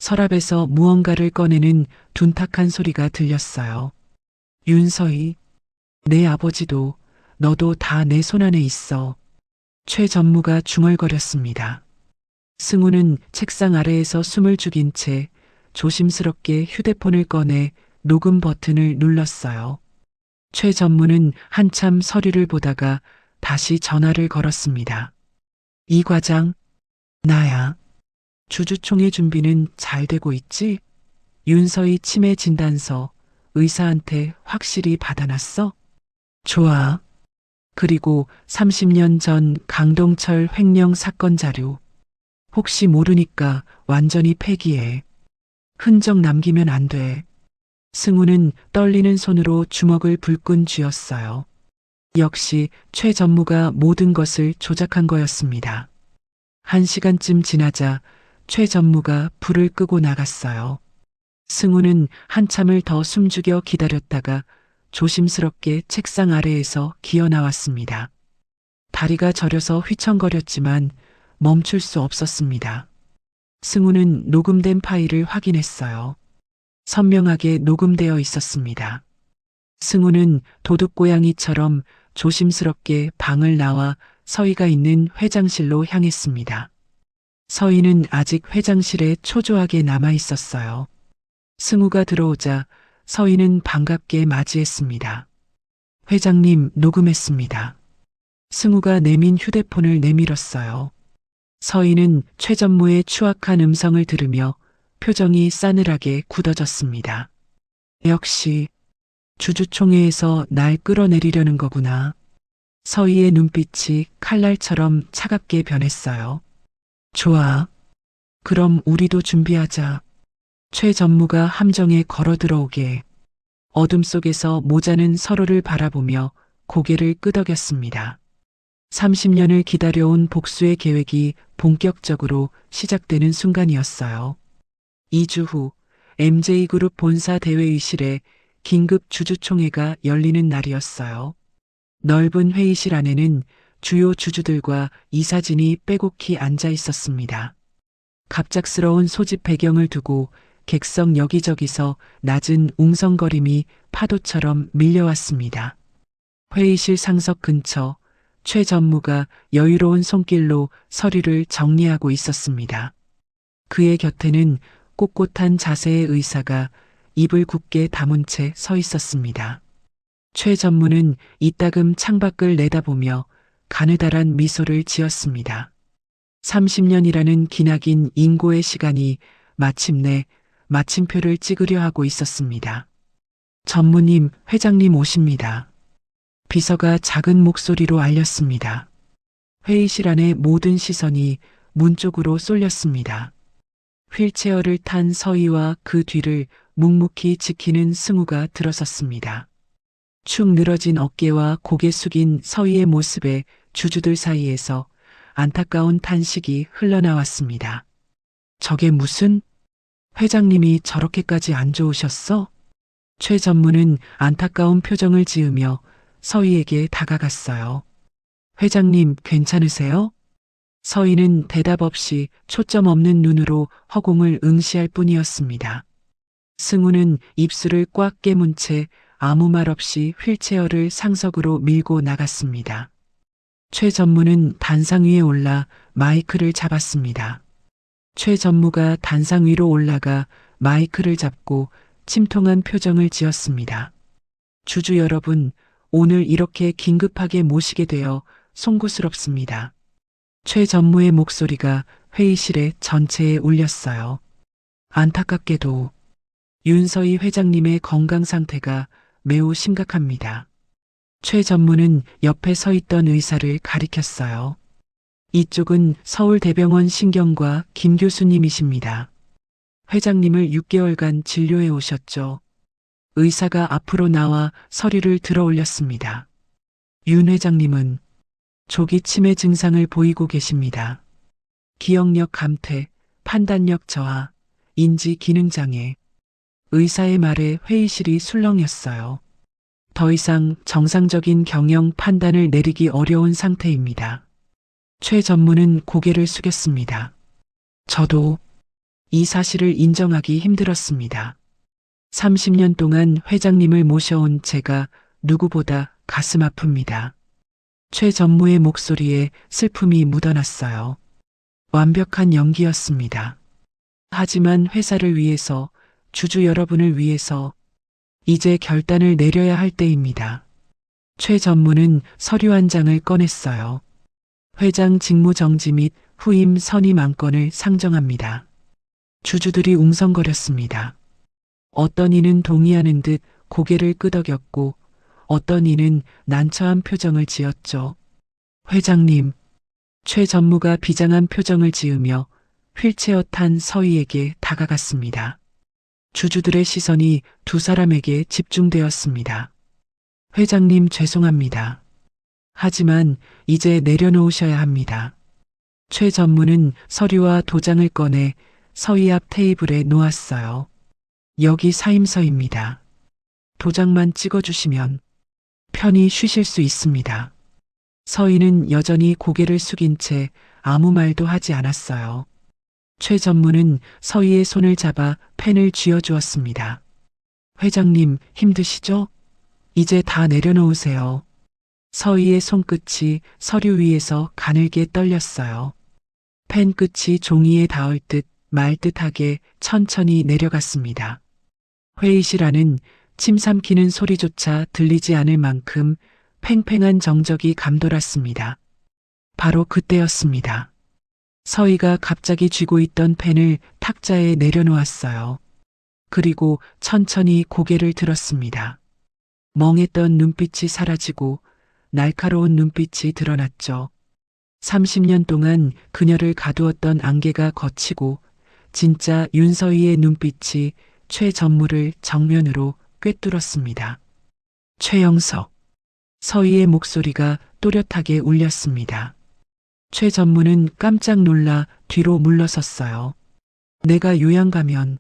서랍에서 무언가를 꺼내는 둔탁한 소리가 들렸어요. 윤서희, 내 아버지도 너도 다 내 손안에 있어. 최 전무가 중얼거렸습니다. 승우는 책상 아래에서 숨을 죽인 채 조심스럽게 휴대폰을 꺼내 녹음 버튼을 눌렀어요. 최 전무는 한참 서류를 보다가 다시 전화를 걸었습니다. 이 과장, 나야. 주주총회 준비는 잘 되고 있지? 윤서희 치매 진단서 의사한테 확실히 받아놨어? 좋아. 그리고 30년 전 강동철 횡령 사건 자료. 혹시 모르니까 완전히 폐기해. 흔적 남기면 안 돼. 승우는 떨리는 손으로 주먹을 불끈 쥐었어요. 역시 최 전무가 모든 것을 조작한 거였습니다. 1시간쯤 지나자 최 전무가 불을 끄고 나갔어요. 승우는 한참을 더 숨죽여 기다렸다가 조심스럽게 책상 아래에서 기어 나왔습니다. 다리가 저려서 휘청거렸지만 멈출 수 없었습니다. 승우는 녹음된 파일을 확인했어요. 선명하게 녹음되어 있었습니다. 승우는 도둑고양이처럼 조심스럽게 방을 나와 서희가 있는 회장실로 향했습니다. 서희는 아직 회장실에 초조하게 남아 있었어요. 승우가 들어오자 서희는 반갑게 맞이했습니다. 회장님, 녹음했습니다. 승우가 내민 휴대폰을 내밀었어요. 서희는 최 전무의 추악한 음성을 들으며 표정이 싸늘하게 굳어졌습니다. 역시 주주총회에서 날 끌어내리려는 거구나. 서희의 눈빛이 칼날처럼 차갑게 변했어요. 좋아. 그럼 우리도 준비하자. 최 전무가 함정에 걸어 들어오게. 어둠 속에서 모자는 서로를 바라보며 고개를 끄덕였습니다. 30년을 기다려온 복수의 계획이 본격적으로 시작되는 순간이었어요. 2주 후 MJ그룹 본사 대회의실에 긴급 주주총회가 열리는 날이었어요. 넓은 회의실 안에는 주요 주주들과 이사진이 빼곡히 앉아 있었습니다. 갑작스러운 소집 배경을 두고 객석 여기저기서 낮은 웅성거림이 파도처럼 밀려왔습니다. 회의실 상석 근처 최 전무가 여유로운 손길로 서류를 정리하고 있었습니다. 그의 곁에는 꼿꼿한 자세의 의사가 입을 굳게 다문 채 서 있었습니다. 최 전무는 이따금 창밖을 내다보며 가느다란 미소를 지었습니다. 30년이라는 기나긴 인고의 시간이 마침내 마침표를 찍으려 하고 있었습니다. 전무님, 회장님 오십니다. 비서가 작은 목소리로 알렸습니다. 회의실 안의 모든 시선이 문 쪽으로 쏠렸습니다. 휠체어를 탄 서희와 그 뒤를 묵묵히 지키는 승우가 들어섰습니다. 축 늘어진 어깨와 고개 숙인 서희의 모습에 주주들 사이에서 안타까운 탄식이 흘러나왔습니다. 저게 무슨? 회장님이 저렇게까지 안 좋으셨어? 최 전무는 안타까운 표정을 지으며 서희에게 다가갔어요. 회장님 괜찮으세요? 서희는 대답 없이 초점 없는 눈으로 허공을 응시할 뿐이었습니다. 승우는 입술을 꽉 깨문 채 아무 말 없이 휠체어를 상석으로 밀고 나갔습니다. 최 전무는 단상 위에 올라 마이크를 잡았습니다. 최 전무가 단상 위로 올라가 마이크를 잡고 침통한 표정을 지었습니다. 주주 여러분, 오늘 이렇게 긴급하게 모시게 되어 송구스럽습니다. 최 전무의 목소리가 회의실의 전체에 울렸어요. 안타깝게도 윤서희 회장님의 건강 상태가 매우 심각합니다. 최 전무는 옆에 서 있던 의사를 가리켰어요. 이쪽은 서울대병원 신경과 김 교수님이십니다. 회장님을 6개월간 진료해 오셨죠. 의사가 앞으로 나와 서류를 들어 올렸습니다. 윤 회장님은 조기 치매 증상을 보이고 계십니다. 기억력 감퇴, 판단력 저하, 인지 기능 장애. 의사의 말에 회의실이 술렁였어요. 더 이상 정상적인 경영 판단을 내리기 어려운 상태입니다. 최 전무는 고개를 숙였습니다. 저도 이 사실을 인정하기 힘들었습니다. 30년 동안 회장님을 모셔온 제가 누구보다 가슴 아픕니다. 최 전무의 목소리에 슬픔이 묻어났어요. 완벽한 연기였습니다. 하지만 회사를 위해서, 주주 여러분을 위해서 이제 결단을 내려야 할 때입니다. 최 전무는 서류 한 장을 꺼냈어요. 회장 직무 정지 및 후임 선임 안건을 상정합니다. 주주들이 웅성거렸습니다. 어떤 이는 동의하는 듯 고개를 끄덕였고 어떤 이는 난처한 표정을 지었죠. 회장님, 최 전무가 비장한 표정을 지으며 휠체어 탄 서희에게 다가갔습니다. 주주들의 시선이 두 사람에게 집중되었습니다. 회장님 죄송합니다. 하지만 이제 내려놓으셔야 합니다. 최 전무는 서류와 도장을 꺼내 서희 앞 테이블에 놓았어요. 여기 사임서입니다. 도장만 찍어주시면 편히 쉬실 수 있습니다. 서희는 여전히 고개를 숙인 채 아무 말도 하지 않았어요. 최 전무는 서희의 손을 잡아 펜을 쥐어주었습니다. 회장님 힘드시죠? 이제 다 내려놓으세요. 서희의 손끝이 서류 위에서 가늘게 떨렸어요. 펜 끝이 종이에 닿을 듯 말 듯하게 천천히 내려갔습니다. 회의실 안은 침 삼키는 소리조차 들리지 않을 만큼 팽팽한 정적이 감돌았습니다. 바로 그때였습니다. 서희가 갑자기 쥐고 있던 펜을 탁자에 내려놓았어요. 그리고 천천히 고개를 들었습니다. 멍했던 눈빛이 사라지고 날카로운 눈빛이 드러났죠. 30년 동안 그녀를 가두었던 안개가 걷히고 진짜 윤서희의 눈빛이 최 전무를 정면으로 꿰뚫었습니다. 최영석. 서희의 목소리가 또렷하게 울렸습니다. 최 전무는 깜짝 놀라 뒤로 물러섰어요. 내가 요양 가면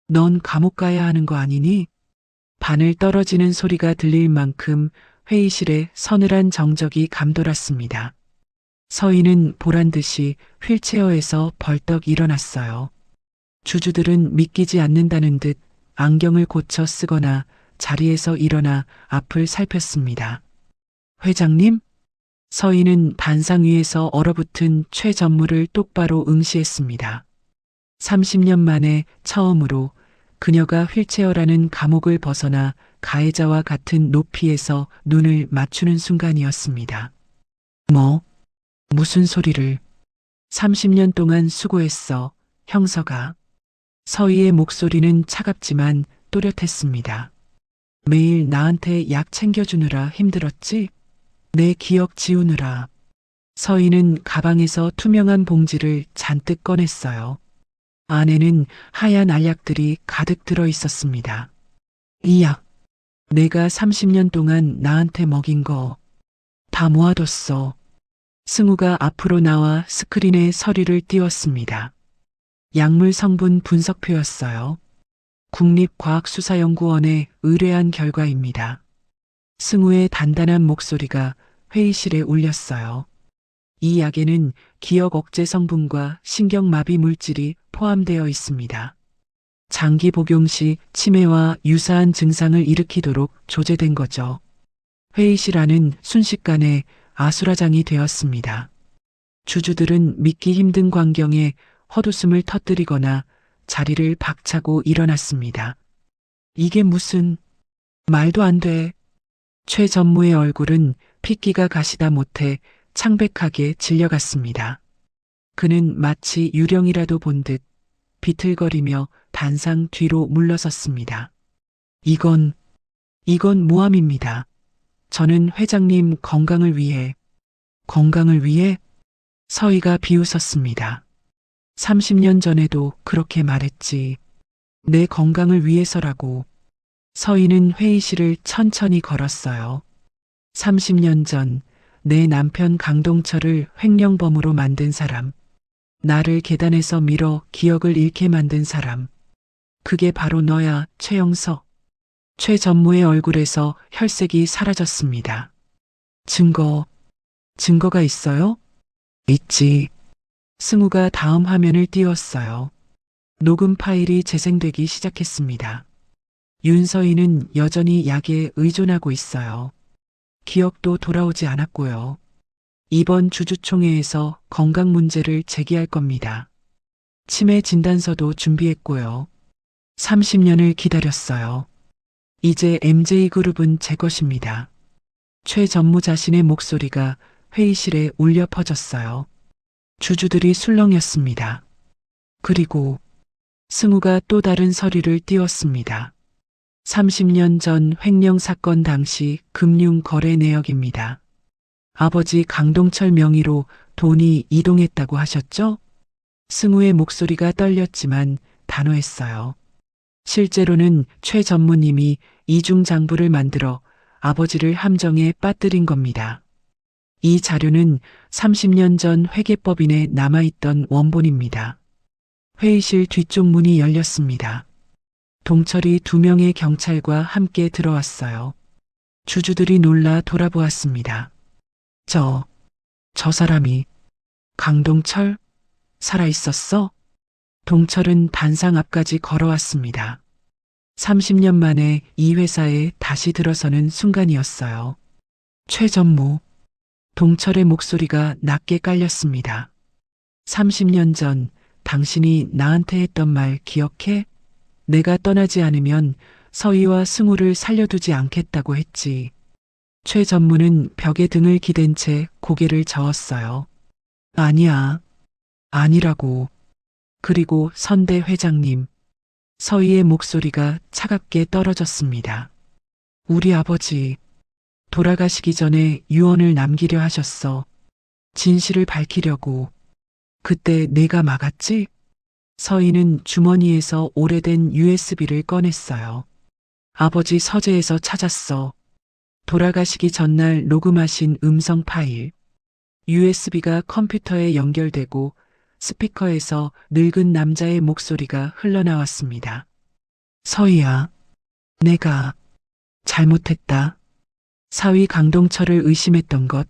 넌 감옥 가야 하는 거 아니니? 바늘 떨어지는 소리가 들릴 만큼 회의실에 서늘한 정적이 감돌았습니다. 서희는 보란 듯이 휠체어에서 벌떡 일어났어요. 주주들은 믿기지 않는다는 듯 안경을 고쳐 쓰거나 자리에서 일어나 앞을 살폈습니다. 회장님? 서희는 단상 위에서 얼어붙은 최 전무를 똑바로 응시했습니다. 30년 만에 처음으로 그녀가 휠체어라는 감옥을 벗어나 가해자와 같은 높이에서 눈을 맞추는 순간이었습니다. 무슨 소리를? 30년 동안 수고했어, 형서가. 서희의 목소리는 차갑지만 또렷했습니다. 매일 나한테 약 챙겨주느라 힘들었지? 내 기억 지우느라. 서희는 가방에서 투명한 봉지를 잔뜩 꺼냈어요. 안에는 하얀 알약들이 가득 들어 있었습니다. 이 약, 내가 30년 동안 나한테 먹인 거 다 모아뒀어. 승우가 앞으로 나와 스크린에 서류를 띄웠습니다. 약물 성분 분석표였어요. 국립과학수사연구원에 의뢰한 결과입니다. 승우의 단단한 목소리가 회의실에 울렸어요. 이 약에는 기억 억제 성분과 신경마비 물질이 포함되어 있습니다. 장기 복용 시 치매와 유사한 증상을 일으키도록 조제된 거죠. 회의실 안은 순식간에 아수라장이 되었습니다. 주주들은 믿기 힘든 광경에 헛웃음을 터뜨리거나 자리를 박차고 일어났습니다. 이게 무슨 말도 안 돼. 최 전무의 얼굴은 핏기가 가시다 못해 창백하게 질려갔습니다. 그는 마치 유령이라도 본 듯 비틀거리며 단상 뒤로 물러섰습니다. 이건 모함입니다. 저는 회장님 건강을 위해 서희가 비웃었습니다. 30년 전에도 그렇게 말했지. 내 건강을 위해서라고. 서희는 회의실을 천천히 걸었어요. 30년 전 내 남편 강동철을 횡령범으로 만든 사람. 나를 계단에서 밀어 기억을 잃게 만든 사람. 그게 바로 너야, 최영석. 최 전무의 얼굴에서 혈색이 사라졌습니다. 증거가 있어요? 있지. 승우가 다음 화면을 띄웠어요. 녹음 파일이 재생되기 시작했습니다. 윤서희는 여전히 약에 의존하고 있어요. 기억도 돌아오지 않았고요. 이번 주주총회에서 건강 문제를 제기할 겁니다. 치매 진단서도 준비했고요. 30년을 기다렸어요. 이제 MJ그룹은 제 것입니다. 최 전무 자신의 목소리가 회의실에 울려 퍼졌어요. 주주들이 술렁였습니다. 그리고 승우가 또 다른 서류를 띄웠습니다. 30년 전 횡령 사건 당시 금융 거래 내역입니다. 아버지 강동철 명의로 돈이 이동했다고 하셨죠? 승우의 목소리가 떨렸지만 단호했어요. 실제로는 최 전무님이 이중장부를 만들어 아버지를 함정에 빠뜨린 겁니다. 이 자료는 30년 전 회계법인에 남아있던 원본입니다. 회의실 뒤쪽 문이 열렸습니다. 동철이 2명의 경찰과 함께 들어왔어요. 주주들이 놀라 돌아보았습니다. 저 사람이 강동철? 살아있었어? 동철은 단상 앞까지 걸어왔습니다. 30년 만에 이 회사에 다시 들어서는 순간이었어요. 최 전무. 동철의 목소리가 낮게 깔렸습니다. 30년 전 당신이 나한테 했던 말 기억해? 내가 떠나지 않으면 서희와 승우를 살려두지 않겠다고 했지. 최 전무는 벽에 등을 기댄 채 고개를 저었어요. 아니야. 아니라고. 그리고 선대 회장님. 서희의 목소리가 차갑게 떨어졌습니다. 우리 아버지. 돌아가시기 전에 유언을 남기려 하셨어. 진실을 밝히려고. 그때 내가 막았지? 서희는 주머니에서 오래된 USB를 꺼냈어요. 아버지 서재에서 찾았어. 돌아가시기 전날 녹음하신 음성 파일. USB가 컴퓨터에 연결되고 스피커에서 늙은 남자의 목소리가 흘러나왔습니다. 서희야, 내가 잘못했다. 사위 강동철을 의심했던 것,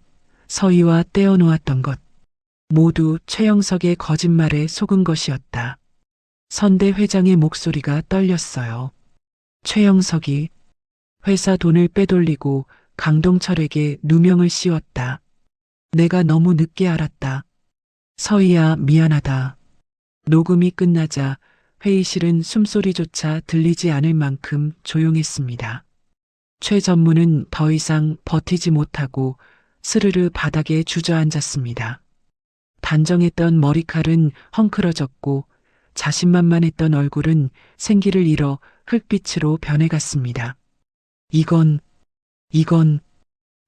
서희와 떼어놓았던 것, 모두 최영석의 거짓말에 속은 것이었다. 선대 회장의 목소리가 떨렸어요. 최영석이 회사 돈을 빼돌리고 강동철에게 누명을 씌웠다. 내가 너무 늦게 알았다. 서희야, 미안하다. 녹음이 끝나자 회의실은 숨소리조차 들리지 않을 만큼 조용했습니다. 최 전무는 더 이상 버티지 못하고 스르르 바닥에 주저앉았습니다. 단정했던 머리칼은 헝클어졌고 자신만만했던 얼굴은 생기를 잃어 흙빛으로 변해갔습니다. 이건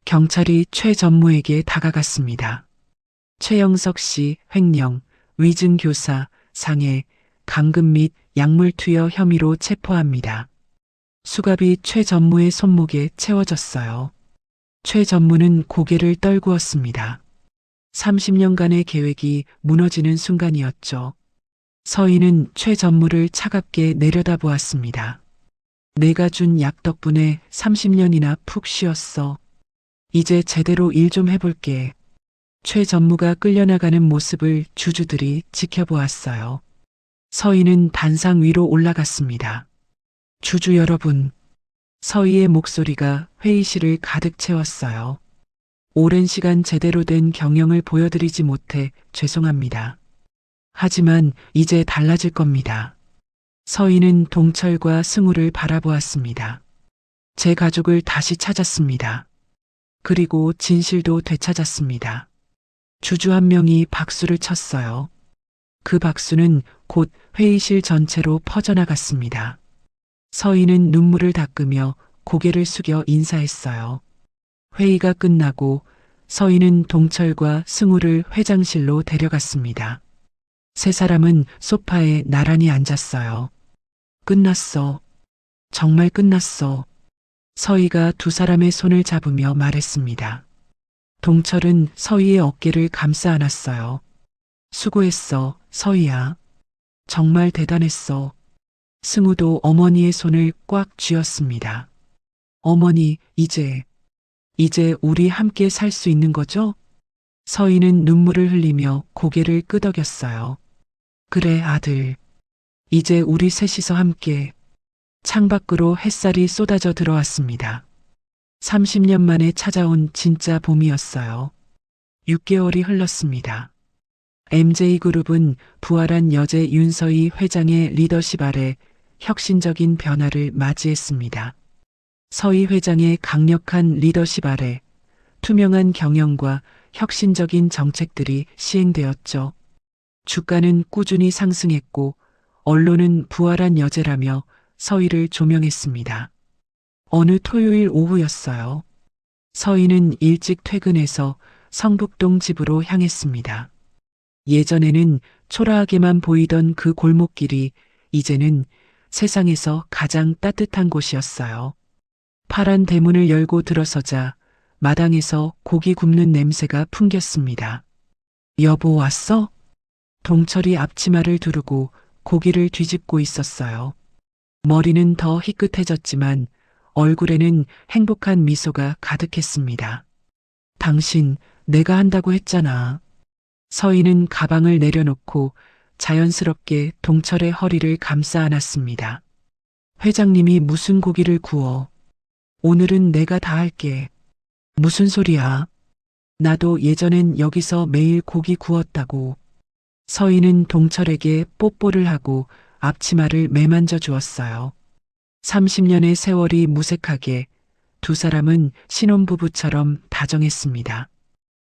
경찰이 최 전무에게 다가갔습니다. 최영석 씨 횡령, 위증교사, 상해, 감금 및 약물 투여 혐의로 체포합니다. 수갑이 최 전무의 손목에 채워졌어요. 최 전무는 고개를 떨구었습니다. 30년간의 계획이 무너지는 순간이었죠. 서희는 최 전무를 차갑게 내려다보았습니다. 내가 준 약 덕분에 30년이나 푹 쉬었어. 이제 제대로 일 좀 해볼게. 최 전무가 끌려나가는 모습을 주주들이 지켜보았어요. 서희는 단상 위로 올라갔습니다. 주주 여러분, 서희의 목소리가 회의실을 가득 채웠어요. 오랜 시간 제대로 된 경영을 보여드리지 못해 죄송합니다. 하지만 이제 달라질 겁니다. 서희는 동철과 승우를 바라보았습니다. 제 가족을 다시 찾았습니다. 그리고 진실도 되찾았습니다. 주주 한 명이 박수를 쳤어요. 그 박수는 곧 회의실 전체로 퍼져나갔습니다. 서희는 눈물을 닦으며 고개를 숙여 인사했어요. 회의가 끝나고 서희는 동철과 승우를 회장실로 데려갔습니다. 세 사람은 소파에 나란히 앉았어요. 끝났어. 정말 끝났어. 서희가 두 사람의 손을 잡으며 말했습니다. 동철은 서희의 어깨를 감싸 안았어요. 수고했어, 서희야. 정말 대단했어. 승우도 어머니의 손을 꽉 쥐었습니다. 어머니, 이제 우리 함께 살 수 있는 거죠? 서희는 눈물을 흘리며 고개를 끄덕였어요. 그래, 아들. 이제 우리 셋이서 함께. 창밖으로 햇살이 쏟아져 들어왔습니다. 30년 만에 찾아온 진짜 봄이었어요. 6개월이 흘렀습니다. MJ그룹은 부활한 여제 윤서희 회장의 리더십 아래 혁신적인 변화를 맞이했습니다. 서희 회장의 강력한 리더십 아래 투명한 경영과 혁신적인 정책들이 시행되었죠. 주가는 꾸준히 상승했고 언론은 부활한 여제라며 서희를 조명했습니다. 어느 토요일 오후였어요. 서희는 일찍 퇴근해서 성북동 집으로 향했습니다. 예전에는 초라하게만 보이던 그 골목길이 이제는 세상에서 가장 따뜻한 곳이었어요. 파란 대문을 열고 들어서자 마당에서 고기 굽는 냄새가 풍겼습니다. 여보 왔어? 동철이 앞치마를 두르고 고기를 뒤집고 있었어요. 머리는 더 희끗해졌지만 얼굴에는 행복한 미소가 가득했습니다. 당신, 내가 한다고 했잖아. 서희는 가방을 내려놓고 자연스럽게 동철의 허리를 감싸 안았습니다. 회장님이 무슨 고기를 구워? 오늘은 내가 다 할게. 무슨 소리야? 나도 예전엔 여기서 매일 고기 구웠다고. 서희는 동철에게 뽀뽀를 하고 앞치마를 매만져 주었어요. 30년의 세월이 무색하게 두 사람은 신혼부부처럼 다정했습니다.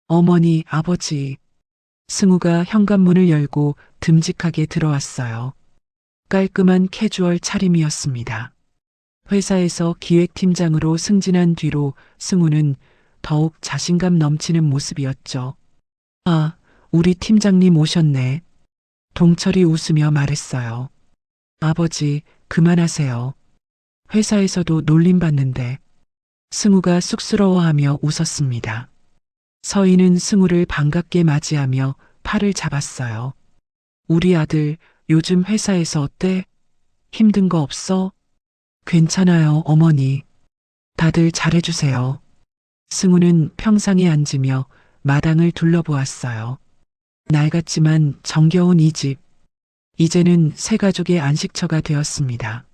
어머니, 아버지. 승우가 현관문을 열고 듬직하게 들어왔어요. 깔끔한 캐주얼 차림이었습니다. 회사에서 기획팀장으로 승진한 뒤로 승우는 더욱 자신감 넘치는 모습이었죠. 아, 우리 팀장님 오셨네. 동철이 웃으며 말했어요. 아버지, 그만하세요. 회사에서도 놀림받는데. 승우가 쑥스러워하며 웃었습니다. 서희는 승우를 반갑게 맞이하며 팔을 잡았어요. 우리 아들 요즘 회사에서 어때? 힘든 거 없어? 괜찮아요, 어머니. 다들 잘해주세요. 승우는 평상에 앉으며 마당을 둘러보았어요. 낡았지만 정겨운 이 집. 이제는 새 가족의 안식처가 되었습니다.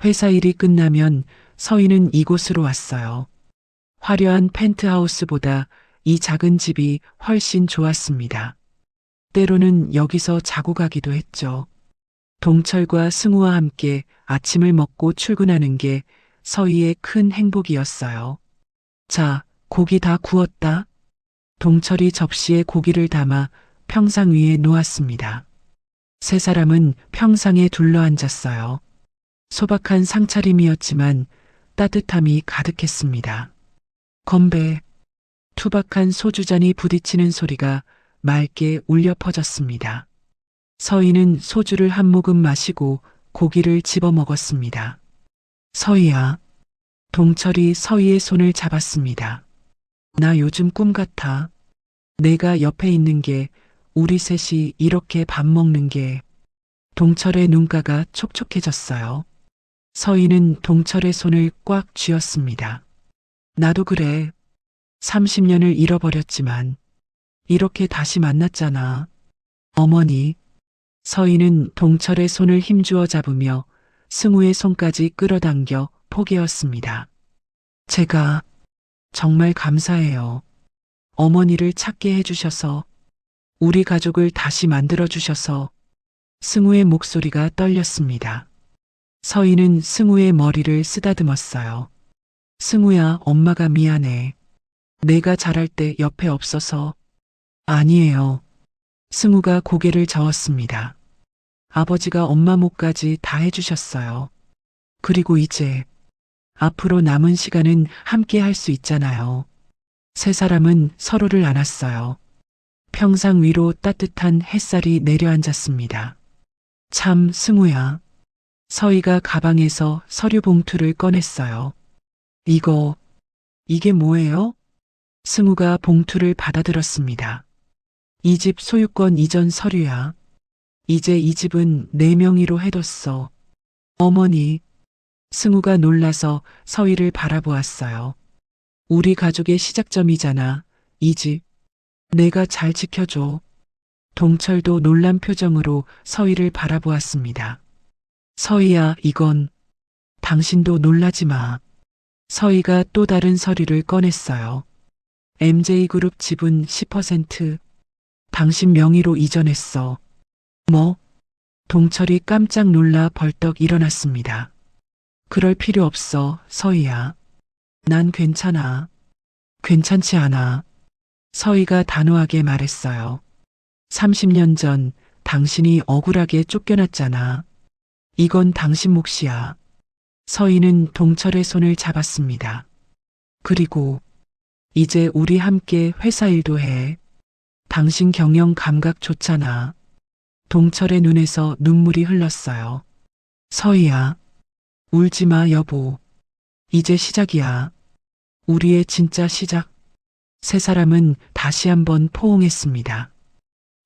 회사 일이 끝나면 서희는 이곳으로 왔어요. 화려한 펜트하우스보다 이 작은 집이 훨씬 좋았습니다. 때로는 여기서 자고 가기도 했죠. 동철과 승우와 함께 아침을 먹고 출근하는 게 서희의 큰 행복이었어요. 자, 고기 다 구웠다. 동철이 접시에 고기를 담아 평상 위에 놓았습니다. 세 사람은 평상에 둘러앉았어요. 소박한 상차림이었지만 따뜻함이 가득했습니다. 건배. 투박한 소주잔이 부딪히는 소리가 맑게 울려 퍼졌습니다. 서희는 소주를 한 모금 마시고 고기를 집어 먹었습니다. 서희야. 동철이 서희의 손을 잡았습니다. 나 요즘 꿈 같아. 내가 옆에 있는 게, 우리 셋이 이렇게 밥 먹는 게. 동철의 눈가가 촉촉해졌어요. 서희는 동철의 손을 꽉 쥐었습니다. 나도 그래. 30년을 잃어버렸지만 이렇게 다시 만났잖아. 어머니. 서희는 동철의 손을 힘주어 잡으며 승우의 손까지 끌어당겨 포개었습니다. 제가 정말 감사해요. 어머니를 찾게 해주셔서, 우리 가족을 다시 만들어주셔서. 승우의 목소리가 떨렸습니다. 서희는 승우의 머리를 쓰다듬었어요. 승우야, 엄마가 미안해. 내가 잘할 때 옆에 없어서. 아니에요. 승우가 고개를 저었습니다. 아버지가 엄마 몫까지 다 해주셨어요. 그리고 이제 앞으로 남은 시간은 함께 할 수 있잖아요. 세 사람은 서로를 안았어요. 평상 위로 따뜻한 햇살이 내려앉았습니다. 참, 승우야. 서희가 가방에서 서류 봉투를 꺼냈어요. 이게 뭐예요? 승우가 봉투를 받아들었습니다. 이 집 소유권 이전 서류야. 이제 이 집은 내 명의로 해뒀어. 어머니. 승우가 놀라서 서희를 바라보았어요. 우리 가족의 시작점이잖아, 이 집. 내가 잘 지켜줘. 동철도 놀란 표정으로 서희를 바라보았습니다. 서희야, 이건. 당신도 놀라지 마. 서희가 또 다른 서류를 꺼냈어요. MJ그룹 지분 10% 당신 명의로 이전했어. 뭐? 동철이 깜짝 놀라 벌떡 일어났습니다. 그럴 필요 없어, 서희야. 난 괜찮아. 괜찮지 않아. 서희가 단호하게 말했어요. 30년 전 당신이 억울하게 쫓겨났잖아. 이건 당신 몫이야. 서희는 동철의 손을 잡았습니다. 그리고 이제 우리 함께 회사 일도 해. 당신 경영 감각 좋잖아. 동철의 눈에서 눈물이 흘렀어요. 서희야, 울지 마, 여보. 이제 시작이야. 우리의 진짜 시작. 세 사람은 다시 한번 포옹했습니다.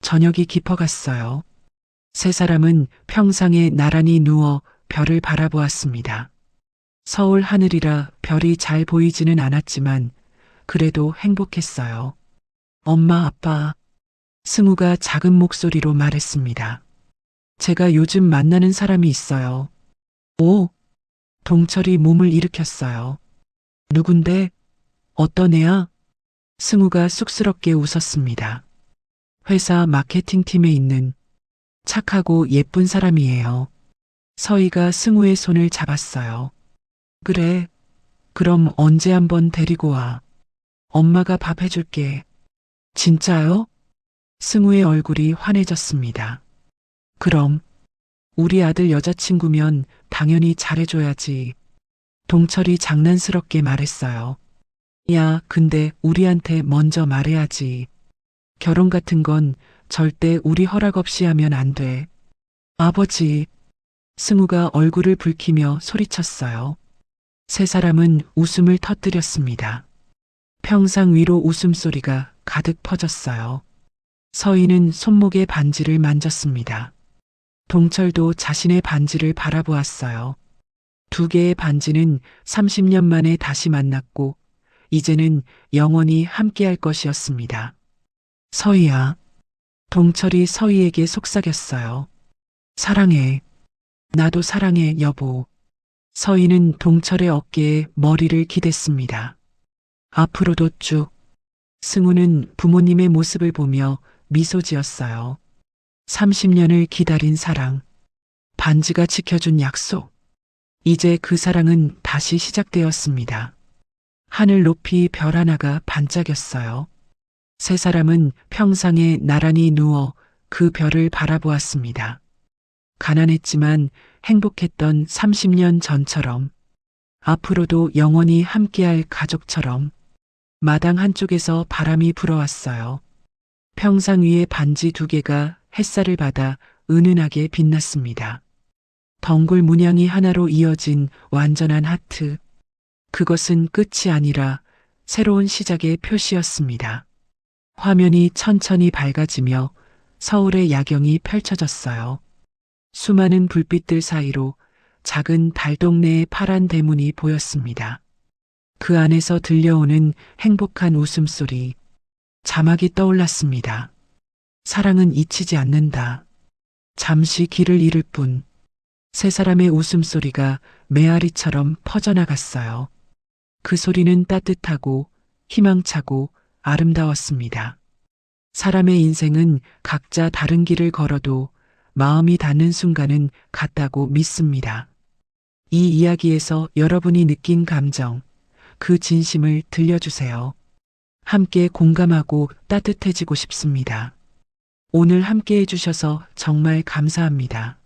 저녁이 깊어갔어요. 세 사람은 평상에 나란히 누워 별을 바라보았습니다. 서울 하늘이라 별이 잘 보이지는 않았지만 그래도 행복했어요. 엄마, 아빠. 승우가 작은 목소리로 말했습니다. 제가 요즘 만나는 사람이 있어요. 오, 동철이 몸을 일으켰어요. 누군데? 어떤 애야? 승우가 쑥스럽게 웃었습니다. 회사 마케팅팀에 있는 착하고 예쁜 사람이에요. 서희가 승우의 손을 잡았어요. 그래, 그럼 언제 한번 데리고 와. 엄마가 밥 해줄게. 진짜요? 승우의 얼굴이 환해졌습니다. 그럼, 우리 아들 여자친구면 당연히 잘해줘야지. 동철이 장난스럽게 말했어요. 야, 근데 우리한테 먼저 말해야지. 결혼 같은 건 절대 우리 허락 없이 하면 안 돼. 아버지. 승우가 얼굴을 붉히며 소리쳤어요. 세 사람은 웃음을 터뜨렸습니다. 평상 위로 웃음소리가 가득 퍼졌어요. 서희는 손목에 반지를 만졌습니다. 동철도 자신의 반지를 바라보았어요. 두 개의 반지는 30년 만에 다시 만났고 이제는 영원히 함께할 것이었습니다. 서희야. 동철이 서희에게 속삭였어요. 사랑해. 나도 사랑해, 여보. 서희는 동철의 어깨에 머리를 기댔습니다. 앞으로도 쭉. 승우는 부모님의 모습을 보며 미소 지었어요. 30년을 기다린 사랑. 반지가 지켜준 약속. 이제 그 사랑은 다시 시작되었습니다. 하늘 높이 별 하나가 반짝였어요. 세 사람은 평상에 나란히 누워 그 별을 바라보았습니다. 가난했지만 행복했던 30년 전처럼, 앞으로도 영원히 함께할 가족처럼. 마당 한쪽에서 바람이 불어왔어요. 평상 위에 반지 두 개가 햇살을 받아 은은하게 빛났습니다. 덩굴 문양이 하나로 이어진 완전한 하트. 그것은 끝이 아니라 새로운 시작의 표시였습니다. 화면이 천천히 밝아지며 서울의 야경이 펼쳐졌어요. 수많은 불빛들 사이로 작은 달동네의 파란 대문이 보였습니다. 그 안에서 들려오는 행복한 웃음소리. 자막이 떠올랐습니다. 사랑은 잊히지 않는다. 잠시 길을 잃을 뿐. 세 사람의 웃음소리가 메아리처럼 퍼져나갔어요. 그 소리는 따뜻하고 희망차고 아름다웠습니다. 사람의 인생은 각자 다른 길을 걸어도 마음이 닿는 순간은 같다고 믿습니다. 이 이야기에서 여러분이 느낀 감정, 그 진심을 들려주세요. 함께 공감하고 따뜻해지고 싶습니다. 오늘 함께 해주셔서 정말 감사합니다.